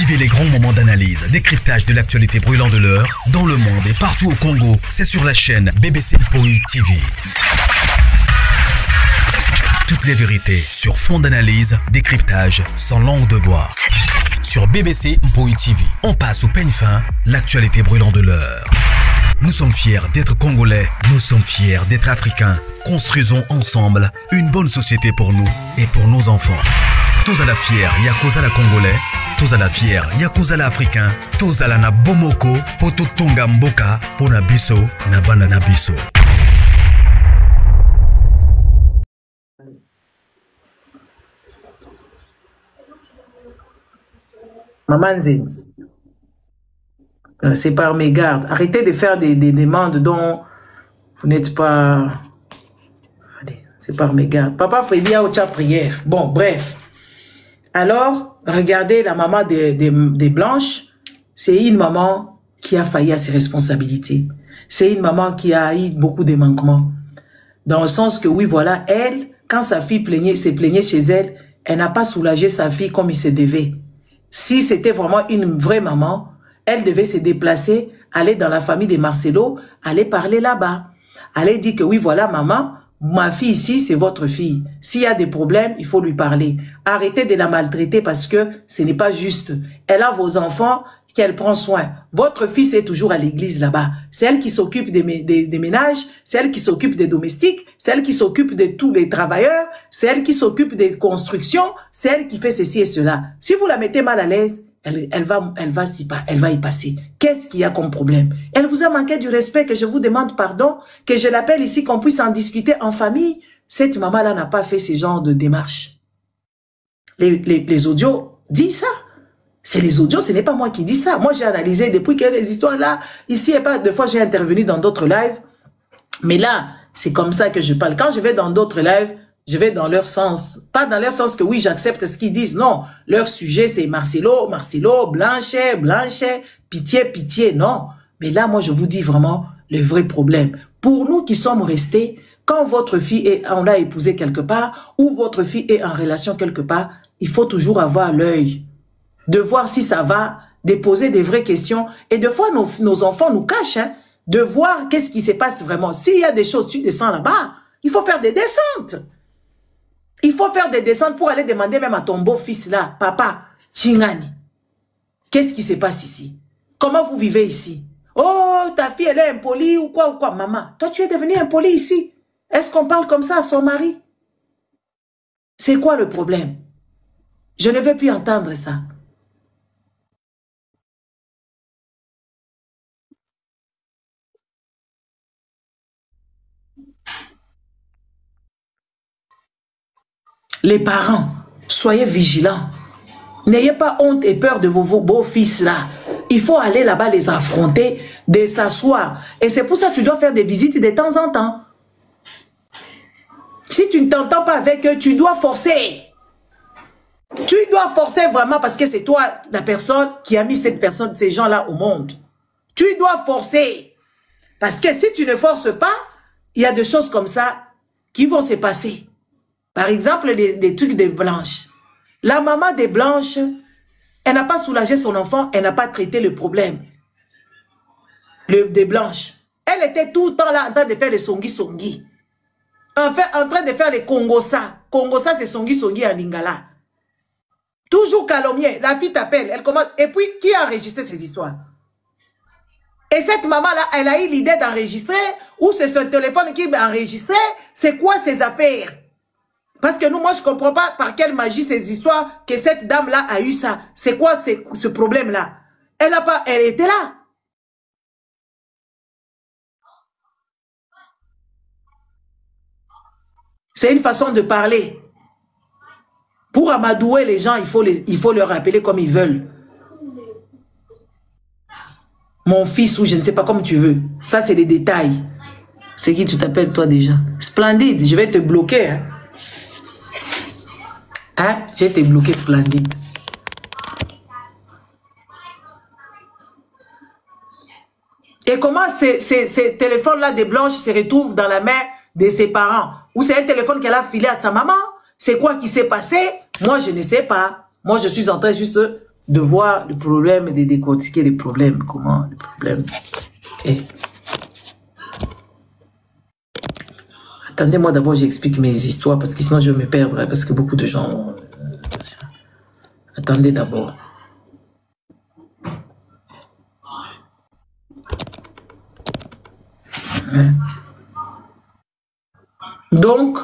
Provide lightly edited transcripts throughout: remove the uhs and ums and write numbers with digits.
Vivez les grands moments d'analyse, décryptage de l'actualité brûlante de l'heure, dans le monde et partout au Congo. C'est sur la chaîne BBC Mpoi TV. Toutes les vérités sur fond d'analyse, décryptage, sans langue de bois. Sur BBC Mpoi TV, on passe au peigne fin, l'actualité brûlante de l'heure. Nous sommes fiers d'être Congolais, nous sommes fiers d'être Africains. Construisons ensemble une bonne société pour nous et pour nos enfants. Tous à la fière, Yakozala Congolais. Tous à la fière, Yakozala Africain. Tous à la na bomoko, poto tonga mboka, pona biso, na banana biso. Maman Zé, c'est par mégarde. Arrêtez de faire des demandes dont vous n'êtes pas... Allez, c'est par mégarde. Papa Freddy a autre prière. Bon, bref. Alors, regardez la maman des Blanches. C'est une maman qui a failli à ses responsabilités. C'est une maman qui a eu beaucoup de manquements. Dans le sens que, oui, voilà, elle, quand sa fille s'est plaignée chez elle, elle n'a pas soulagé sa fille comme il se devait. Si c'était vraiment une vraie maman, elle devait se déplacer, aller dans la famille de Marcelo, aller parler là-bas. Aller dire que oui, voilà, maman, ma fille ici, c'est votre fille. S'il y a des problèmes, il faut lui parler. Arrêtez de la maltraiter parce que ce n'est pas juste. Elle a vos enfants qu'elle prend soin. Votre fille, c'est toujours à l'église là-bas. C'est elle qui s'occupe des ménages, c'est elle qui s'occupe des domestiques, c'est elle qui s'occupe de tous les travailleurs, c'est elle qui s'occupe des constructions, c'est elle qui fait ceci et cela. Si vous la mettez mal à l'aise, elle va y passer. Qu'est-ce qu'il y a comme problème? Elle vous a manqué du respect, que je vous demande pardon, que je l'appelle ici, qu'on puisse en discuter en famille. Cette maman-là n'a pas fait ce genre de démarche. Les audios disent ça. C'est les audios, ce n'est pas moi qui dis ça. Moi, j'ai analysé depuis que les histoires là, ici et pas, deux fois j'ai intervenu dans d'autres lives. Mais là, c'est comme ça que je parle. Quand je vais dans d'autres lives, je vais dans leur sens. Pas dans leur sens que oui, j'accepte ce qu'ils disent. Non, leur sujet, c'est Marcelo, Blanchet, pitié, non. Mais là, moi, je vous dis vraiment le vrai problème. Pour nous qui sommes restés, quand votre fille on l'a épousée quelque part, ou votre fille est en relation quelque part, il faut toujours avoir l'œil. De voir si ça va, de poser des vraies questions. Et des fois, nos enfants nous cachent, hein, de voir qu'est-ce qui se passe vraiment. S'il y a des choses, tu descends là-bas, il faut faire des descentes. Il faut faire des descentes pour aller demander même à ton beau-fils là, papa, Chingani, qu'est-ce qui se passe ici? Comment vous vivez ici? Oh, ta fille, elle est impolie ou quoi, maman? Toi, tu es devenu impoli ici. Est-ce qu'on parle comme ça à son mari? C'est quoi le problème? Je ne veux plus entendre ça. Les parents, soyez vigilants. N'ayez pas honte et peur de vos beaux-fils là. Il faut aller là-bas les affronter, de s'asseoir. Et c'est pour ça que tu dois faire des visites de temps en temps. Si tu ne t'entends pas avec eux, tu dois forcer. Tu dois forcer vraiment parce que c'est toi la personne qui a mis ces gens-là au monde. Tu dois forcer. Parce que si tu ne forces pas, il y a des choses comme ça qui vont se passer. Par exemple, des trucs de Blanche. La maman des Blanches, elle n'a pas soulagé son enfant, elle n'a pas traité le problème. Des Blanches. Elle était tout le temps là en train de faire les songi-songi. En train de faire les Congosa. Congosa, c'est songi-songi à Lingala. Toujours calomnier. La fille t'appelle, elle commence. Et puis, qui a enregistré ces histoires? Et cette maman-là, elle a eu l'idée d'enregistrer, ou c'est son téléphone qui a enregistré. C'est quoi ces affaires? Parce que nous, moi, je ne comprends pas par quelle magie ces histoires que cette dame-là a eu ça. C'est quoi ce problème-là? Elle était là. C'est une façon de parler. Pour amadouer les gens, il faut leur rappeler comme ils veulent. Mon fils ou je ne sais pas, comme tu veux. Ça, c'est des détails. C'est qui tu t'appelles toi déjà? Splendide, je vais te bloquer. Hein? Hein? Je vais te bloquer, Splendide. Et comment ces téléphones-là de Blanche se retrouvent dans la main de ses parents? Ou c'est un téléphone qu'elle a filé à sa maman? C'est quoi qui s'est passé? Moi, je ne sais pas. Moi, je suis en train juste de voir le problème et de décortiquer les problèmes. Comment le problème est. Attendez-moi d'abord, j'explique mes histoires parce que sinon je vais me perdre, parce que beaucoup de gens... Attendez d'abord. Donc,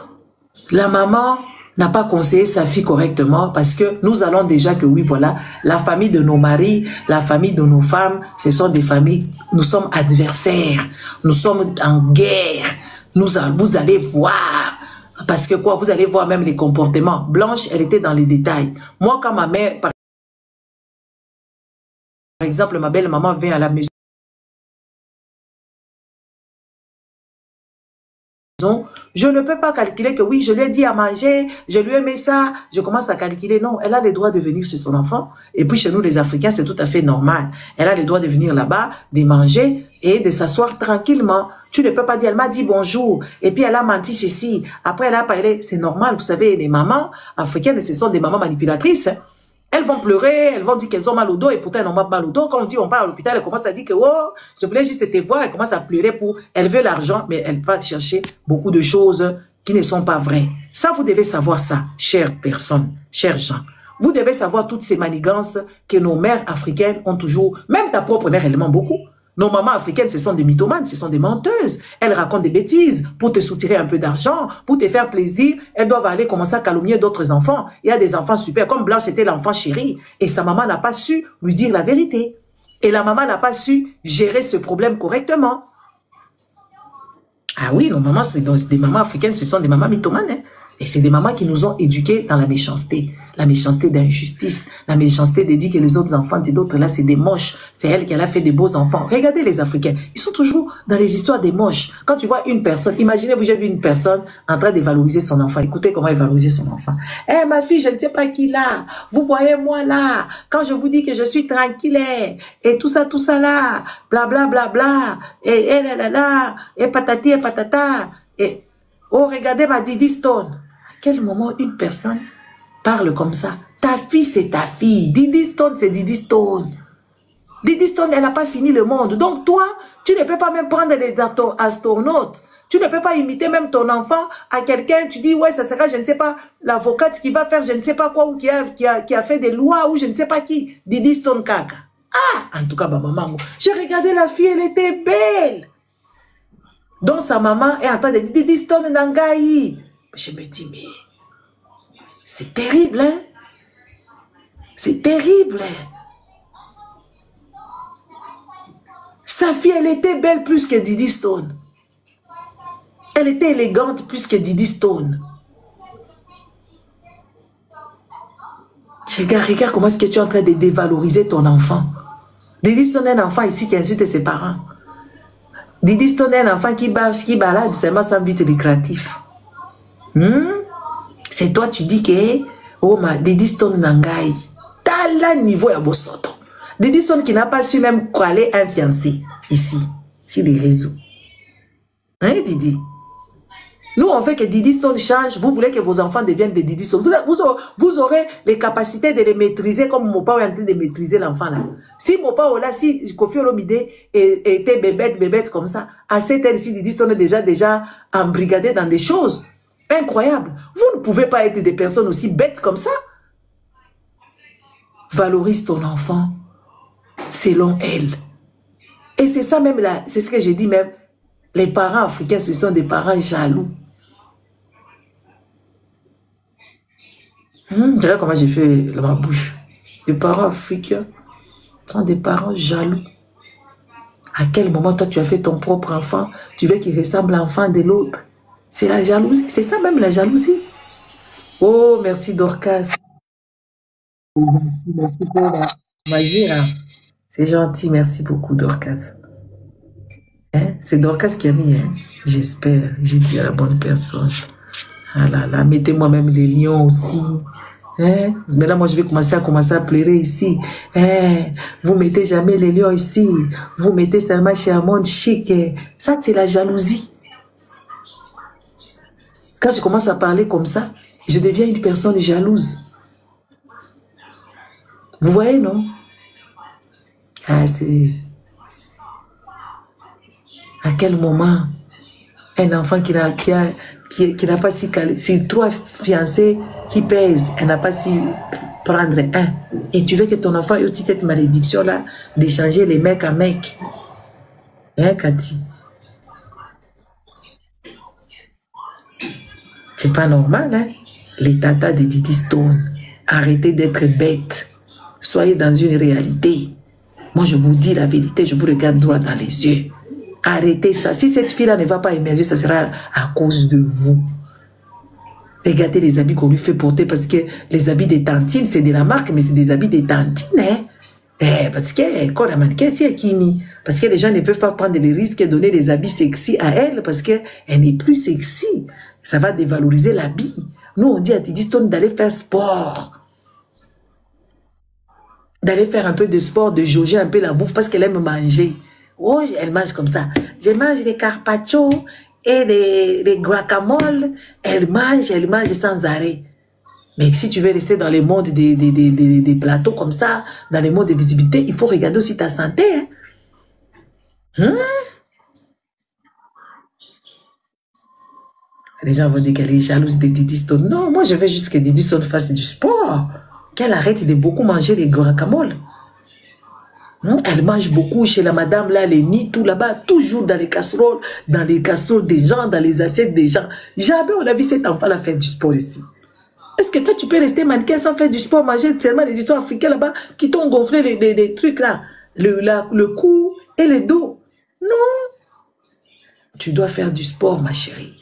la maman n'a pas conseillé sa fille correctement parce que nous allons déjà que oui, voilà, la famille de nos maris, la famille de nos femmes, ce sont des familles, nous sommes adversaires, nous sommes en guerre, vous allez voir, parce que quoi, vous allez voir même les comportements. Blanche, elle était dans les détails. Moi, quand ma mère, par exemple, ma belle maman vient à la maison, je ne peux pas calculer que oui, je lui ai dit à manger, je lui ai mis ça, je commence à calculer. Non, elle a le droit de venir chez son enfant. Et puis chez nous, les Africains, c'est tout à fait normal. Elle a le droit de venir là-bas, de manger et de s'asseoir tranquillement. Tu ne peux pas dire, elle m'a dit bonjour, et puis elle a menti ceci. Après, elle a parlé, c'est normal. Vous savez, les mamans africaines, ce sont des mamans manipulatrices. Hein. Elles vont pleurer, elles vont dire qu'elles ont mal au dos et pourtant elles n'ont pas mal au dos. Quand on dit on part à l'hôpital, elle commence à dire que oh, je voulais juste te voir. Elle commence à pleurer pour, elle veut l'argent, mais elle va chercher beaucoup de choses qui ne sont pas vraies. Ça, vous devez savoir ça, chères personnes, chers gens. Vous devez savoir toutes ces manigances que nos mères africaines ont toujours, même ta propre mère, elle ment beaucoup. Nos mamans africaines, ce sont des mythomanes, ce sont des menteuses. Elles racontent des bêtises pour te soutirer un peu d'argent, pour te faire plaisir. Elles doivent aller commencer à calomnier d'autres enfants. Il y a des enfants super, comme Blanche était l'enfant chéri. Et sa maman n'a pas su lui dire la vérité. Et la maman n'a pas su gérer ce problème correctement. Ah oui, nos mamans, c'est des mamans africaines, ce sont des mamans mythomanes. Hein? Et c'est des mamans qui nous ont éduqués dans la méchanceté d'injustice, la méchanceté de dire que les autres enfants de l'autre là, c'est des moches. C'est elle qui a fait des beaux enfants. Regardez les Africains, ils sont toujours dans les histoires des moches. Quand tu vois une personne, imaginez-vous, j'ai vu une personne en train de valoriser son enfant. Écoutez comment elle valorise son enfant. Eh, ma fille, je ne sais pas qui là. Vous voyez moi là, quand je vous dis que je suis tranquille, et tout ça là, bla bla bla bla, et là là là, et patati et patata, et oh, regardez ma Didi Stone. À quel moment une personne parle comme ça? Ta fille, c'est ta fille. Didi Stone, c'est Didi Stone. Didi Stone, elle n'a pas fini le monde. Donc toi, tu ne peux pas même prendre les astronautes. Tu ne peux pas imiter même ton enfant à quelqu'un. Tu dis, ouais, ça sera, je ne sais pas, l'avocate qui va faire je ne sais pas quoi, ou qui a fait des lois, ou je ne sais pas qui. Didi Stone Kaka. Ah, en tout cas, ma maman, j'ai regardé la fille, elle était belle. Donc sa maman est en train de dire Didi Stone Nangaï. Je me dis, mais c'est terrible, hein? C'est terrible. Sa fille, elle était belle plus que Didi Stone. Elle était élégante plus que Didi Stone. Regarde comment est-ce que tu es en train de dévaloriser ton enfant. Didi Stone est un enfant ici qui insulte ses parents. Didi Stone est un enfant qui balade seulement sans but lucratif. C'est toi, tu dis que oh ma Didi Stone Nangaï. T'as le niveau à Bosoto. Didi Stone qui n'a pas su même coller un fiancé ici, sur les réseaux. Hein, Didi? Nous, on fait que Didi Stone change. Vous voulez que vos enfants deviennent des Didi Stone. Vous aurez les capacités de les maîtriser comme mon père est en train de maîtriser l'enfant là. Si mon père là, si Kofi Olomide était bébête comme ça, à cette heure-ci, Didi Stone est déjà embrigadé dans des choses incroyables. Vous ne pouvez pas être des personnes aussi bêtes comme ça. Valorise ton enfant selon elle. Et c'est ça même là, c'est ce que j'ai dit même. Les parents africains, ce sont des parents jaloux. Regarde comment j'ai fait ma bouche. Les parents africains sont des parents jaloux. À quel moment toi tu as fait ton propre enfant, tu veux qu'il ressemble à l'enfant de l'autre? C'est la jalousie, c'est ça même la jalousie. Oh, merci Dorcas. Merci pour la magie. C'est gentil, merci beaucoup Dorcas. Hein? C'est Dorcas qui a mis, hein? J'espère, j'ai dit à la bonne personne. Ah là là, mettez-moi même les lions aussi. Hein? Mais là, moi, je vais commencer à pleurer ici. Hein? Vous mettez jamais les lions ici. Vous mettez seulement chez un monde chic. Ça, c'est la jalousie. Quand je commence à parler comme ça, je deviens une personne jalouse. Vous voyez, non? Ah, c'est... À quel moment un enfant qui n'a pas su... C'est trois fiancés qui pèsent, elle n'a pas su prendre un. Et tu veux que ton enfant ait aussi cette malédiction-là d'échanger les mecs en mecs. Hein, Cathy? C'est pas normal, hein? Les tatas de Didi Stone. Arrêtez d'être bêtes. Soyez dans une réalité. Moi, je vous dis la vérité, je vous regarde droit dans les yeux. Arrêtez ça. Si cette fille-là ne va pas émerger, ça sera à cause de vous. Regardez les habits qu'on lui fait porter, parce que les habits des tantines, c'est de la marque, mais c'est des habits des tantines, hein? Parce que, quand la mannequin, c'est Kimi. Parce que les gens ne peuvent pas prendre les risques et donner des habits sexy à elle, parce qu'elle n'est plus sexy. Ça va dévaloriser l'habit. Nous, on dit à Didi Stone d'aller faire sport. D'aller faire un peu de sport, de jauger un peu la bouffe, parce qu'elle aime manger. Oh, elle mange comme ça. Je mange des carpaccio et des guacamole. Elle mange sans arrêt. Mais si tu veux rester dans les mondes des plateaux comme ça, dans les mondes de visibilité, il faut regarder aussi ta santé. Hein? Les gens vont dire qu'elle est jalouse de Didi Stone. Non, moi je veux juste que Didi Stone fasse du sport. Qu'elle arrête de beaucoup manger les guacamole. Elle mange beaucoup chez la madame, là, les nids, tout là-bas, toujours dans les casseroles des gens, dans les assiettes des gens. Jamais on a vu cet enfant-là faire du sport ici. Est-ce que toi, tu peux rester mannequin sans faire du sport, manger seulement des histoires africaines là-bas qui t'ont gonflé les trucs là, le cou et le dos? Non. Tu dois faire du sport, ma chérie.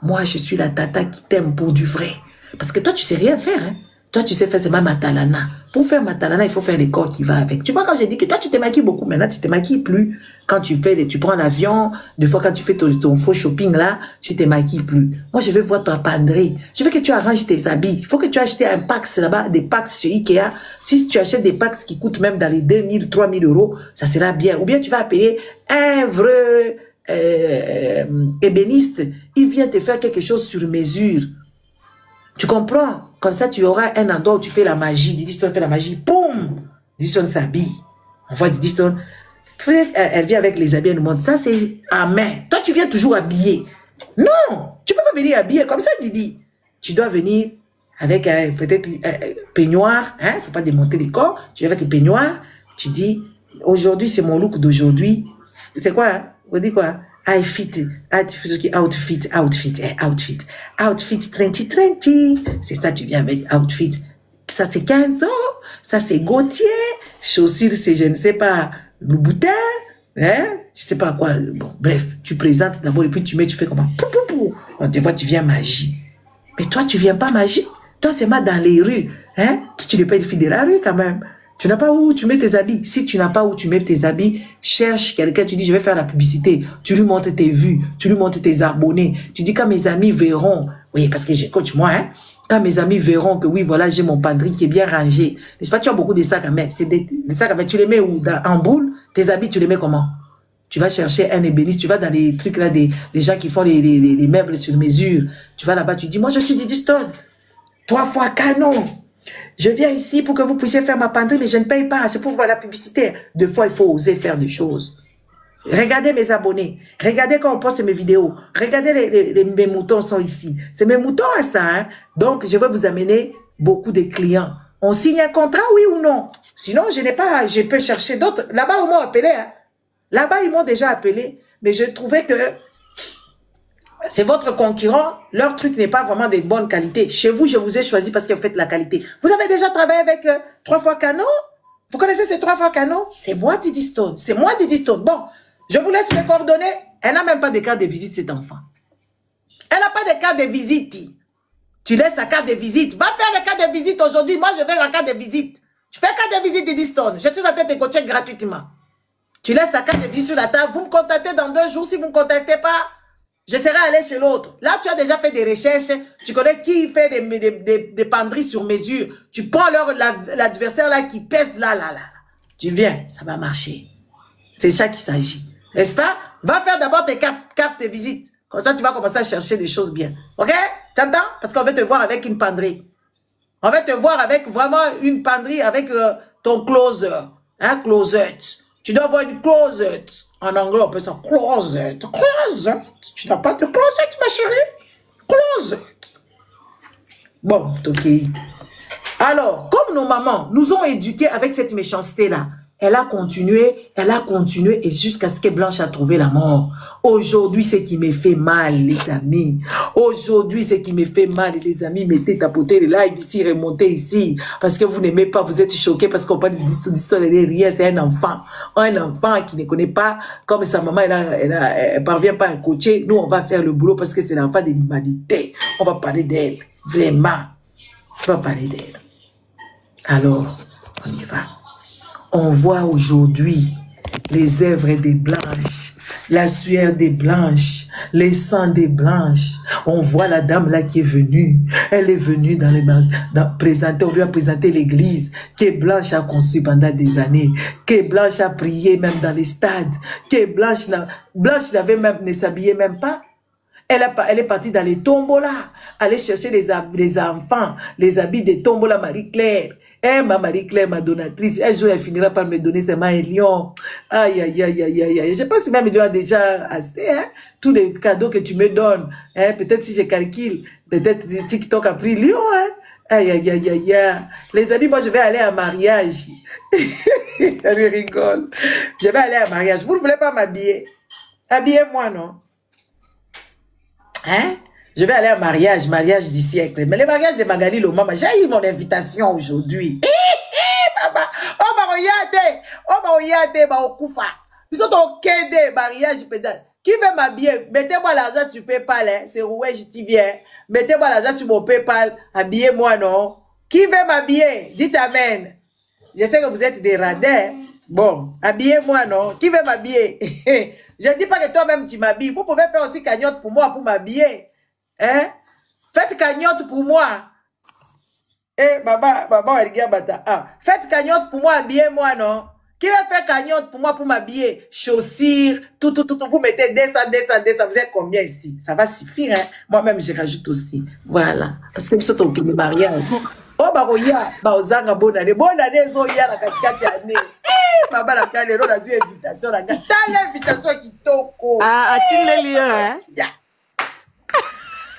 Moi, je suis la tata qui t'aime pour du vrai. Parce que toi, tu sais rien faire, hein. Toi, tu sais faire seulement matalana. Pour faire matalana, il faut faire les corps qui va avec. Tu vois, quand j'ai dit que toi, tu te maquilles beaucoup, maintenant, tu te maquilles plus. Quand tu prends l'avion, des fois, quand tu fais ton faux shopping, là, tu te maquilles plus. Moi, je veux voir ta penderie. Je veux que tu arranges tes habits. Il faut que tu achètes un Pax là-bas, des Pax chez Ikea. Si tu achètes des Pax qui coûtent même dans les 2000, 3000 euros, ça sera bien. Ou bien tu vas appeler un vrai ébéniste. Il vient te faire quelque chose sur mesure. Tu comprends? Comme ça, tu auras un endroit où tu fais la magie. Didi Stone fait la magie. Boum! Didi Stone s'habille. On voit Didi Stone. Elle vient avec les habits, elle nous montre. Ça, c'est à main. Toi, tu viens toujours habillé. Non! Tu ne peux pas venir habillé comme ça, Didi. Tu dois venir avec peut-être peignoir. Il ne faut pas démonter les corps. Tu viens avec le peignoir. Tu dis, aujourd'hui, c'est mon look d'aujourd'hui. C'est quoi? Hein? On dit quoi? Outfit 30. C'est ça, tu viens avec outfit. Ça, c'est 15 ans. Ça, c'est Gautier. Chaussures, c'est, je ne sais pas, Louboutin. Hein? Je sais pas quoi. Bon, bref, tu présentes d'abord et puis tu fais comment? On te voit, tu viens magie. Mais toi, tu viens pas magie. Toi, c'est mal dans les rues. Hein? Toi, tu n'es pas une fille de la rue quand même. Tu n'as pas où tu mets tes habits. Si tu n'as pas où tu mets tes habits, cherche quelqu'un, tu dis je vais faire la publicité. Tu lui montres tes vues, tu lui montres tes abonnés. Tu dis quand mes amis verront, oui parce que j'ai coach moi, hein, quand mes amis verront que oui voilà j'ai mon penderie qui est bien rangé. N'est-ce pas, tu as beaucoup de sacs à main. C'est des sacs à main, tu les mets où en boule, tes habits tu les mets comment? Tu vas chercher un ébéniste, tu vas dans les trucs là des gens qui font les meubles sur mesure. Tu vas là-bas, tu dis moi je suis Didi Stone. 3 fois canon. Je viens ici pour que vous puissiez faire ma penderie, mais je ne paye pas. C'est pour voir la publicité. 2 fois, il faut oser faire des choses. Regardez mes abonnés. Regardez quand on poste mes vidéos. Regardez mes moutons sont ici. C'est mes moutons à ça. Hein? Donc, je vais vous amener beaucoup de clients. On signe un contrat, oui ou non? Sinon, je peux chercher d'autres. Là-bas, ils m'ont appelé. Hein? Là-bas, ils m'ont déjà appelé. Mais je trouvais que c'est votre concurrent, leur truc n'est pas vraiment de bonne qualité. Chez vous, je vous ai choisi parce que vous faites la qualité. Vous avez déjà travaillé avec 3 fois Canon? Vous connaissez ces 3 fois Canon? C'est moi, Didi Stone. C'est moi, Didi Stone. Bon, je vous laisse les coordonnées. Elle n'a même pas de carte de visite, cet enfant. Elle n'a pas de carte de visite. Tu laisses ta carte de visite. Va faire la carte de visite aujourd'hui. Moi, je veux la carte de visite. Tu fais carte de visite, Didi Stone. Je suis en train de te coacher gratuitement. Tu laisses ta carte de visite sur la table. Vous me contactez dans 2 jours. Si vous ne me contactez pas, je serai allé chez l'autre. Là, tu as déjà fait des recherches. Tu connais qui fait des penderies sur mesure. Tu prends l'adversaire là qui pèse là. Tu viens, ça va marcher. C'est ça qu'il s'agit. N'est-ce pas? Va faire d'abord tes cartes de visite. Comme ça, tu vas commencer à chercher des choses bien. Ok? Tu entends? Parce qu'on veut te voir avec une penderie. On va te voir avec vraiment une penderie avec ton closet. Hein, closet. Tu dois avoir une closet. En anglais, on peut dire closet. Closet. Tu n'as pas de closet, ma chérie? Closet. Bon, ok. Alors, comme nos mamans nous ont éduqués avec cette méchanceté-là, elle a continué, et jusqu'à ce que Blanche a trouvé la mort. Aujourd'hui, ce qui me fait mal, les amis. Aujourd'hui, ce qui me fait mal, les amis, mettez, tapotez les lives ici, remontez ici. Parce que vous n'aimez pas, vous êtes choqués parce qu'on parle d'histoire, rien, c'est un enfant. Un enfant qui ne connaît pas, comme sa maman, elle parvient pas à coacher. Nous, on va faire le boulot parce que c'est l'enfant de l'humanité. On va parler d'elle. Vraiment. On va parler d'elle. Alors, on y va. On voit aujourd'hui les œuvres des Blanches, la sueur des Blanches, les sangs des Blanches. On voit la dame là qui est venue. Elle est venue présenter, on lui a présenté l'église que Blanche a construit pendant des années, que Blanche a prié même dans les stades, que Blanche ne s'habillait même pas. Elle est partie dans les tombolas, aller chercher les enfants, les habits des tombolas Marie-Claire. Ma Marie-Claire, ma donatrice, un jour elle finira par me donner seulement un lion. Aïe, aïe, aïe, aïe, aïe, aïe. Je pense que même il y a déjà assez, hein, tous les cadeaux que tu me donnes. Hein, peut-être si je calcule, peut-être TikTok a pris lion, hein. Aïe, aïe, aïe, aïe, aïe. Les amis, moi je vais aller à mariage. Elle rigole. Je vais aller à mariage. Vous ne voulez pas m'habiller? Habillez-moi, non? Hein? Je vais aller à mariage du siècle. Mais le mariage de Magali Lomama, j'ai eu mon invitation aujourd'hui. Papa, regardez, okufa. Ils sont au quai mariage peut-être. Qui veut m'habiller? Mettez-moi l'argent sur PayPal, hein. C'est Rouet, j'y viens. Mettez-moi l'argent sur mon PayPal. Habillez-moi, non? Qui veut m'habiller? Dites amen. Je sais que vous êtes des radins. Bon, habillez-moi, non? Qui veut m'habiller? Je ne dis pas que toi-même tu m'habilles. Vous pouvez faire aussi cagnotte pour moi, pour m'habiller. Hein? Faites cagnotte pour moi. Eh, maman, elle regarde bata. Ah, faites cagnotte pour moi, habillez-moi, non? Qui va faire cagnotte pour moi, pour m'habiller? Chaussures, tout. Vous mettez 200. Vous êtes combien ici? Ça va suffire, hein? Moi-même, je rajoute aussi. Voilà. Parce que vous êtes au mariage. Oh, baroya, baozanga, bonne année, zoya, la katikati année. Eh, maman, la plane, on a eu invitation, la gars. T'as l'invitation qui toko. Ah, a-t-il les lieux, hein? Yeah.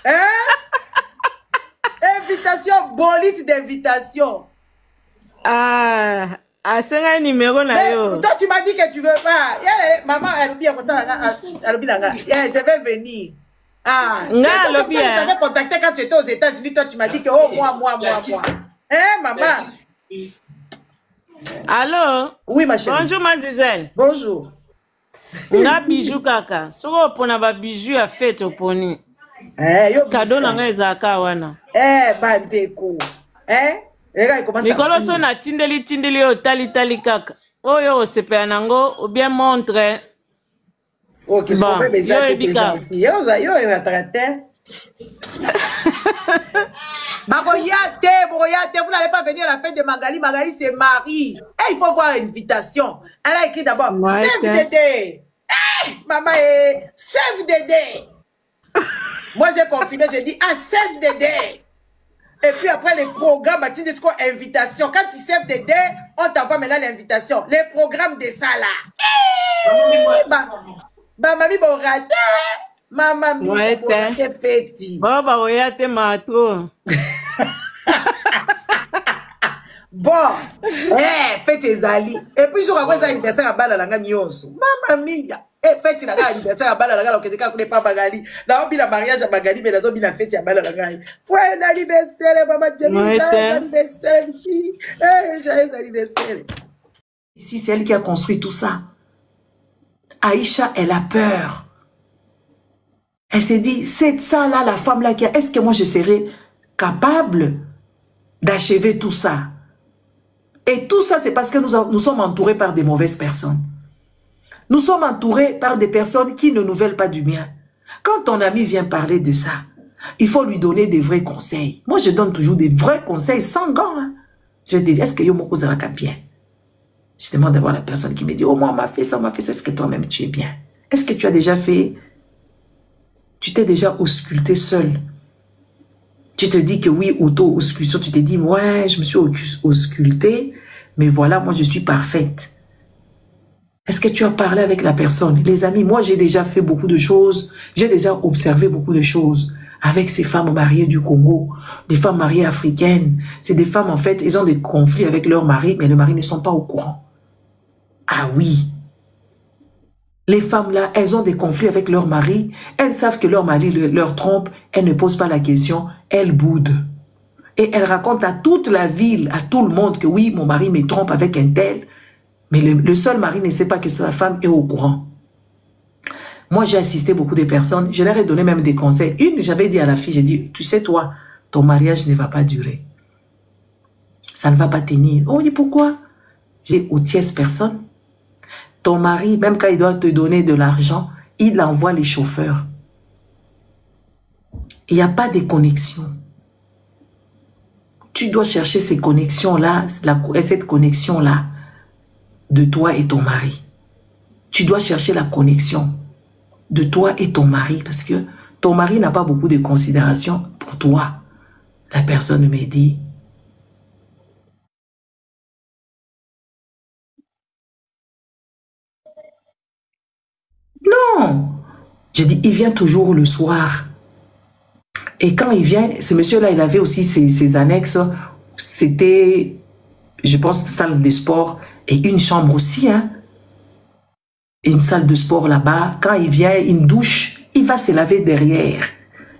Hein? Invitation, bolite d'invitation. Ah, c'est un numéro là. Toi, tu m'as dit que tu veux pas. Yeah, maman, elle bien comme ça. Yeah, je vais venir. Ah, non, tu t'avais contacté quand tu étais aux États-Unis. Toi, tu m'as dit que oh, moi. Hein, maman? Allô? Oui, ma chérie. Bonjour, ma Zizelle. Bonjour. Nga bijou kaka. Soko pona ba bijou à fête au poni. Cadeau nanga ezaka wana. Bandeko. Regarde comment ça. Mikolo so na tindeli o tali kaka. Oyo osepe nango ou bien montre. Ok, bon, yo ebika. Yo retraité. Boyate, vous n'allez pas venir à la fête de Magali. Magali, c'est Marie. Et il faut voir une invitation. Elle a écrit d'abord, Save Dédé. Maman, Save Dédé. Moi, j'ai confiné, j'ai dit, Save Dédé. Et puis après, les programmes, tu dis quoi, invitation. Quand tu Save Dédé, on t'envoie maintenant l'invitation. Les programmes de ça là. Mamie, bon raté. Maman, c'est petit. Baba, oyate matro. Bon, fais tes alliés. Et puis, je crois que ça anniversaire à Balalanga Nyonso. Maman mia. Fais tes anniversaire à Balalanga, donc tu n'as pas Magali. Là, on a mariage à Magali, mais là, on a la fête à Balalanga. Fouet l'anniversaire, maman, joyeux anniversaire. Joyeux anniversaire. Ici, c'est elle qui a construit tout ça. Aïcha, elle a peur. Elle s'est dit, c'est ça là, la femme là qui a... Est-ce que moi je serais capable d'achever tout ça? Et tout ça, c'est parce que nous sommes entourés par des mauvaises personnes. Nous sommes entourés par des personnes qui ne nous veulent pas du bien. Quand ton ami vient parler de ça, il faut lui donner des vrais conseils. Moi, je donne toujours des vrais conseils sans gants. Hein. Je dis, est-ce que yo moko zalaka bien? Je demande d'avoir la personne qui me dit, oh moi on m'a fait ça, est-ce que toi-même tu es bien? Est-ce que tu as déjà fait... Tu t'es déjà ausculté seul. Tu te dis que oui, auto-auscultation, tu t'es dit, ouais, je me suis ausculté, mais voilà, moi je suis parfaite. Est-ce que tu as parlé avec la personne? Les amis, moi j'ai déjà fait beaucoup de choses, j'ai déjà observé beaucoup de choses avec ces femmes mariées du Congo, les femmes mariées africaines. C'est des femmes, en fait, elles ont des conflits avec leur mari, mais les maris ne sont pas au courant. Ah oui. Les femmes là, elles ont des conflits avec leur mari, elles savent que leur mari leur trompe, elles ne posent pas la question, elles boudent. Et elles racontent à toute la ville, à tout le monde que oui, mon mari me trompe avec un tel, mais le seul mari ne sait pas que sa femme est au courant. Moi, j'ai assisté beaucoup de personnes, je leur ai donné même des conseils. Une, j'avais dit à la fille, j'ai dit, tu sais toi, ton mariage ne va pas durer. Ça ne va pas tenir. On dit pourquoi? J'ai aux tierces personnes. Ton mari, même quand il doit te donner de l'argent, il envoie les chauffeurs. Il n'y a pas de connexion. Tu dois chercher ces connexions-là, cette connexion-là de toi et ton mari. Tu dois chercher la connexion de toi et ton mari parce que ton mari n'a pas beaucoup de considération pour toi. La personne me dit, non. Je dis, il vient toujours le soir. Et quand il vient, ce monsieur-là, il avait aussi ses annexes. C'était, je pense, salle de sport et une chambre aussi. Hein. Une salle de sport là-bas. Quand il vient, une douche, il va se laver derrière.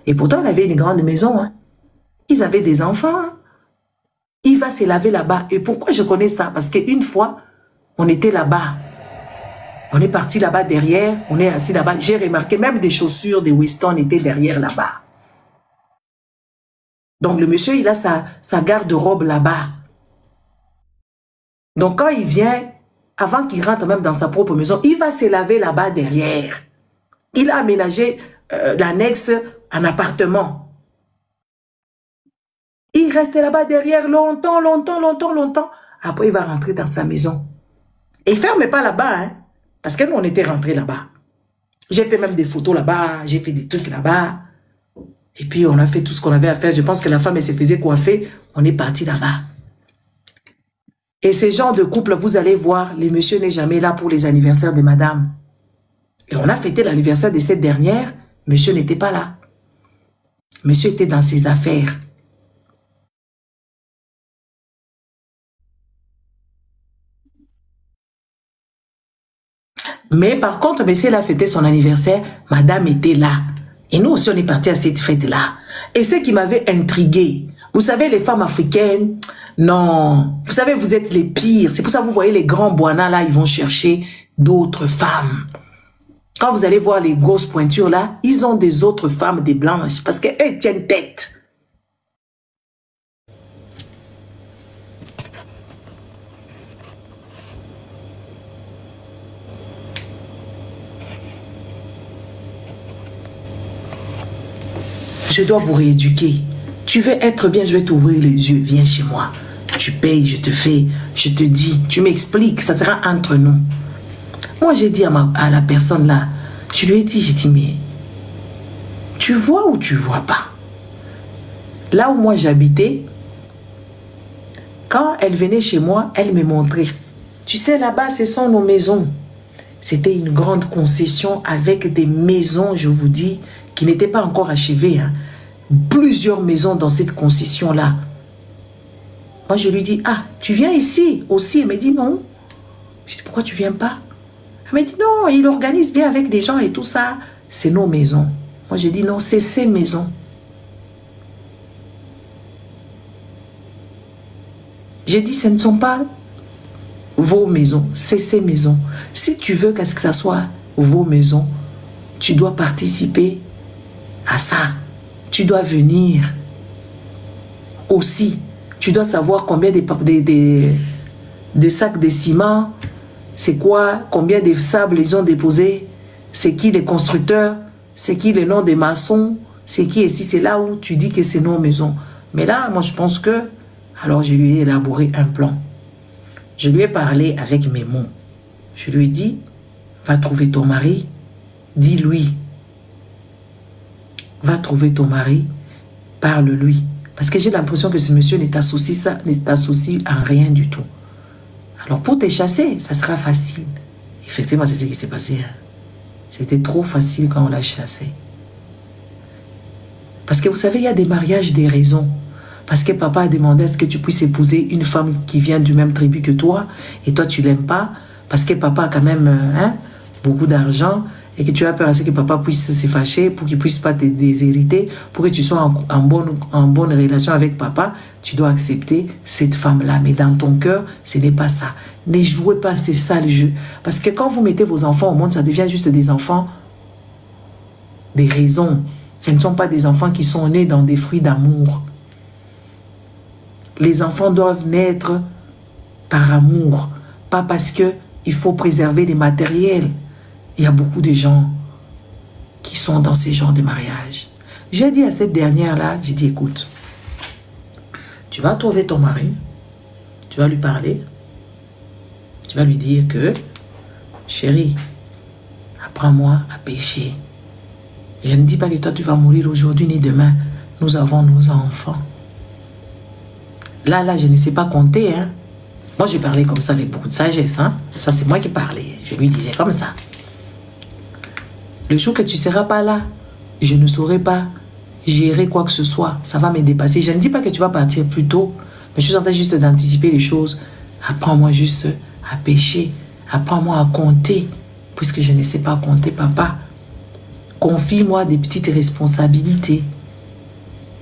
Et pourtant, il avait une grande maison. Hein. Ils avaient des enfants. Hein. Il va se laver là-bas. Et pourquoi je connais ça? Parce qu'une fois, on était là-bas. On est parti là-bas derrière, on est assis là-bas. J'ai remarqué même des chaussures de Winston étaient derrière là-bas. Donc le monsieur, il a sa garde-robe là-bas. Donc quand il vient, avant qu'il rentre même dans sa propre maison, il va se laver là-bas derrière. Il a aménagé l'annexe en appartement. Il reste là-bas derrière longtemps, longtemps, longtemps, longtemps. Après, il va rentrer dans sa maison. Et il ne ferme pas là-bas, hein. Parce que nous, on était rentrés là-bas. J'ai fait même des photos là-bas, j'ai fait des trucs là-bas. Et puis, on a fait tout ce qu'on avait à faire. Je pense que la femme, elle se faisait coiffer. On est parti là-bas. Et ces genres de couple, vous allez voir, le monsieur n'est jamais là pour les anniversaires de madame. Et on a fêté l'anniversaire de cette dernière. Monsieur n'était pas là. Monsieur était dans ses affaires. Mais par contre, monsieur a fêté son anniversaire, madame était là. Et nous aussi, on est partis à cette fête-là. Et ce qui m'avait intrigué, vous savez, les femmes africaines, non, vous savez, vous êtes les pires. C'est pour ça que vous voyez les grands boinas là, ils vont chercher d'autres femmes. Quand vous allez voir les grosses pointures là, ils ont des autres femmes, des blanches, parce qu'elles tiennent tête. Je dois vous rééduquer. Tu veux être bien, je vais t'ouvrir les yeux. Viens chez moi. Tu payes, je te fais, je te dis, tu m'expliques, ça sera entre nous. Moi, j'ai dit à la personne là, je lui ai dit, j'ai dit, mais tu vois ou tu vois pas? Là où moi j'habitais, quand elle venait chez moi, elle me montrait. Tu sais, là-bas, ce sont nos maisons. C'était une grande concession avec des maisons, je vous dis, qui n'étaient pas encore achevées. Hein. Plusieurs maisons dans cette concession-là. Moi, je lui dis, ah, tu viens ici aussi? Elle me dit non. Je dis, pourquoi tu viens pas? Elle me dit non, il organise bien avec des gens et tout ça. C'est nos maisons. Moi, je dis non, c'est ces maisons. J'ai dit, ce ne sont pas vos maisons, c'est ces maisons. Si tu veux que ça soit vos maisons, tu dois participer à ça. Tu dois venir aussi. Tu dois savoir combien de sacs de ciment, c'est quoi, combien de sable ils ont déposé, c'est qui les constructeurs, c'est qui les noms des maçons, c'est qui ici, c'est là où tu dis que c'est nos maisons. Mais là, moi je pense que, alors je lui ai élaboré un plan. Je lui ai parlé avec mes mots. Je lui ai dit, va trouver ton mari, dis-lui. Va trouver ton mari, parle-lui. Parce que j'ai l'impression que ce monsieur ne t'associe en rien du tout. Alors pour te chasser, ça sera facile. Effectivement, c'est ce qui s'est passé. Hein. C'était trop facile quand on l'a chassé. Parce que vous savez, il y a des mariages, des raisons. Parce que papa a demandé à ce que tu puisses épouser une femme qui vient du même tribu que toi, et toi tu l'aimes pas, parce que papa a quand même beaucoup d'argent, et que tu as peur à ce que papa puisse se fâcher, pour qu'il puisse pas te déshériter, pour que tu sois en bonne relation avec papa, tu dois accepter cette femme-là. Mais dans ton cœur, ce n'est pas ça. Ne jouez pas, c'est ça le jeu. Parce que quand vous mettez vos enfants au monde, ça devient juste des enfants, des raisons. Ce ne sont pas des enfants qui sont nés dans des fruits d'amour. Les enfants doivent naître par amour, pas parce qu'il faut préserver les matériels. Il y a beaucoup de gens qui sont dans ces genres de mariage. J'ai dit à cette dernière-là, j'ai dit, écoute, tu vas trouver ton mari, tu vas lui parler, tu vas lui dire que, chérie, apprends-moi à pécher. Je ne dis pas que toi tu vas mourir aujourd'hui ni demain. Nous avons nos enfants. Là, je ne sais pas compter. Hein. Moi, je parlais comme ça avec beaucoup de sagesse. Hein. Ça, c'est moi qui parlais. Je lui disais comme ça. Le jour que tu ne seras pas là, je ne saurais pas gérer quoi que ce soit. Ça va me dépasser. Je ne dis pas que tu vas partir plus tôt, mais je suis en train juste d'anticiper les choses. Apprends-moi juste à pécher. Apprends-moi à compter, puisque je ne sais pas compter, papa. Confie-moi des petites responsabilités.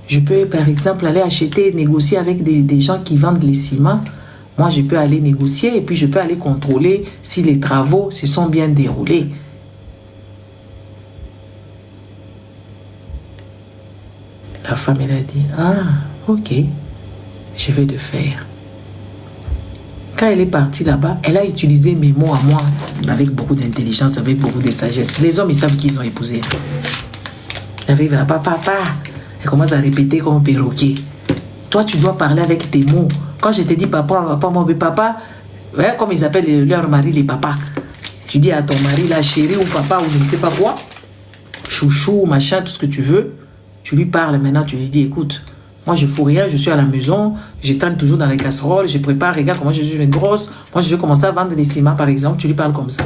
Je peux, par exemple, aller acheter, négocier avec des gens qui vendent les ciments. Moi, je peux aller négocier et puis je peux aller contrôler si les travaux se sont bien déroulés. La femme, elle a dit, ah, ok, je vais le faire. Quand elle est partie là-bas, elle a utilisé mes mots à moi avec beaucoup d'intelligence, avec beaucoup de sagesse. Les hommes, ils savent qu'ils ont épousé. Elle arrive là, papa. Elle commence à répéter comme un perroquet. Toi, tu dois parler avec tes mots. Quand je te dis papa, ouais, comme ils appellent leur mari les papas. Tu dis à ton mari, la chérie ou papa ou je ne sais pas quoi, chouchou, machin, tout ce que tu veux. Tu lui parles maintenant, tu lui dis, écoute, moi je ne fous rien, je suis à la maison, je traîne toujours dans les casseroles, je prépare, regarde comment je suis une grosse. Moi je vais commencer à vendre des ciments par exemple, tu lui parles comme ça.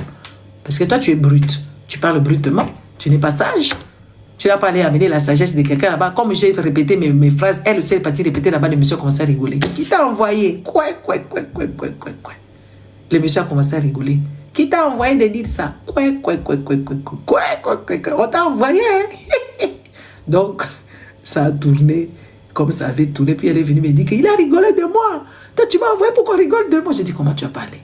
Parce que toi tu es brute, tu parles brutement, tu n'es pas sage. Tu n'as pas allé amener la sagesse de quelqu'un là-bas. Comme j'ai répété mes phrases, elle aussi est partie répéter là-bas, le monsieur a commencé à rigoler. Qui t'a envoyé? Quoi? Le monsieur a commencé à rigoler. Qui t'a envoyé de dire ça? Quoi? On t'a envoyé, hein? Donc, ça a tourné comme ça avait tourné. Puis elle est venue me dire qu'il a rigolé de moi. Toi, tu m'as envoyé pour qu'on rigole de moi. J'ai dit, comment tu as parlé?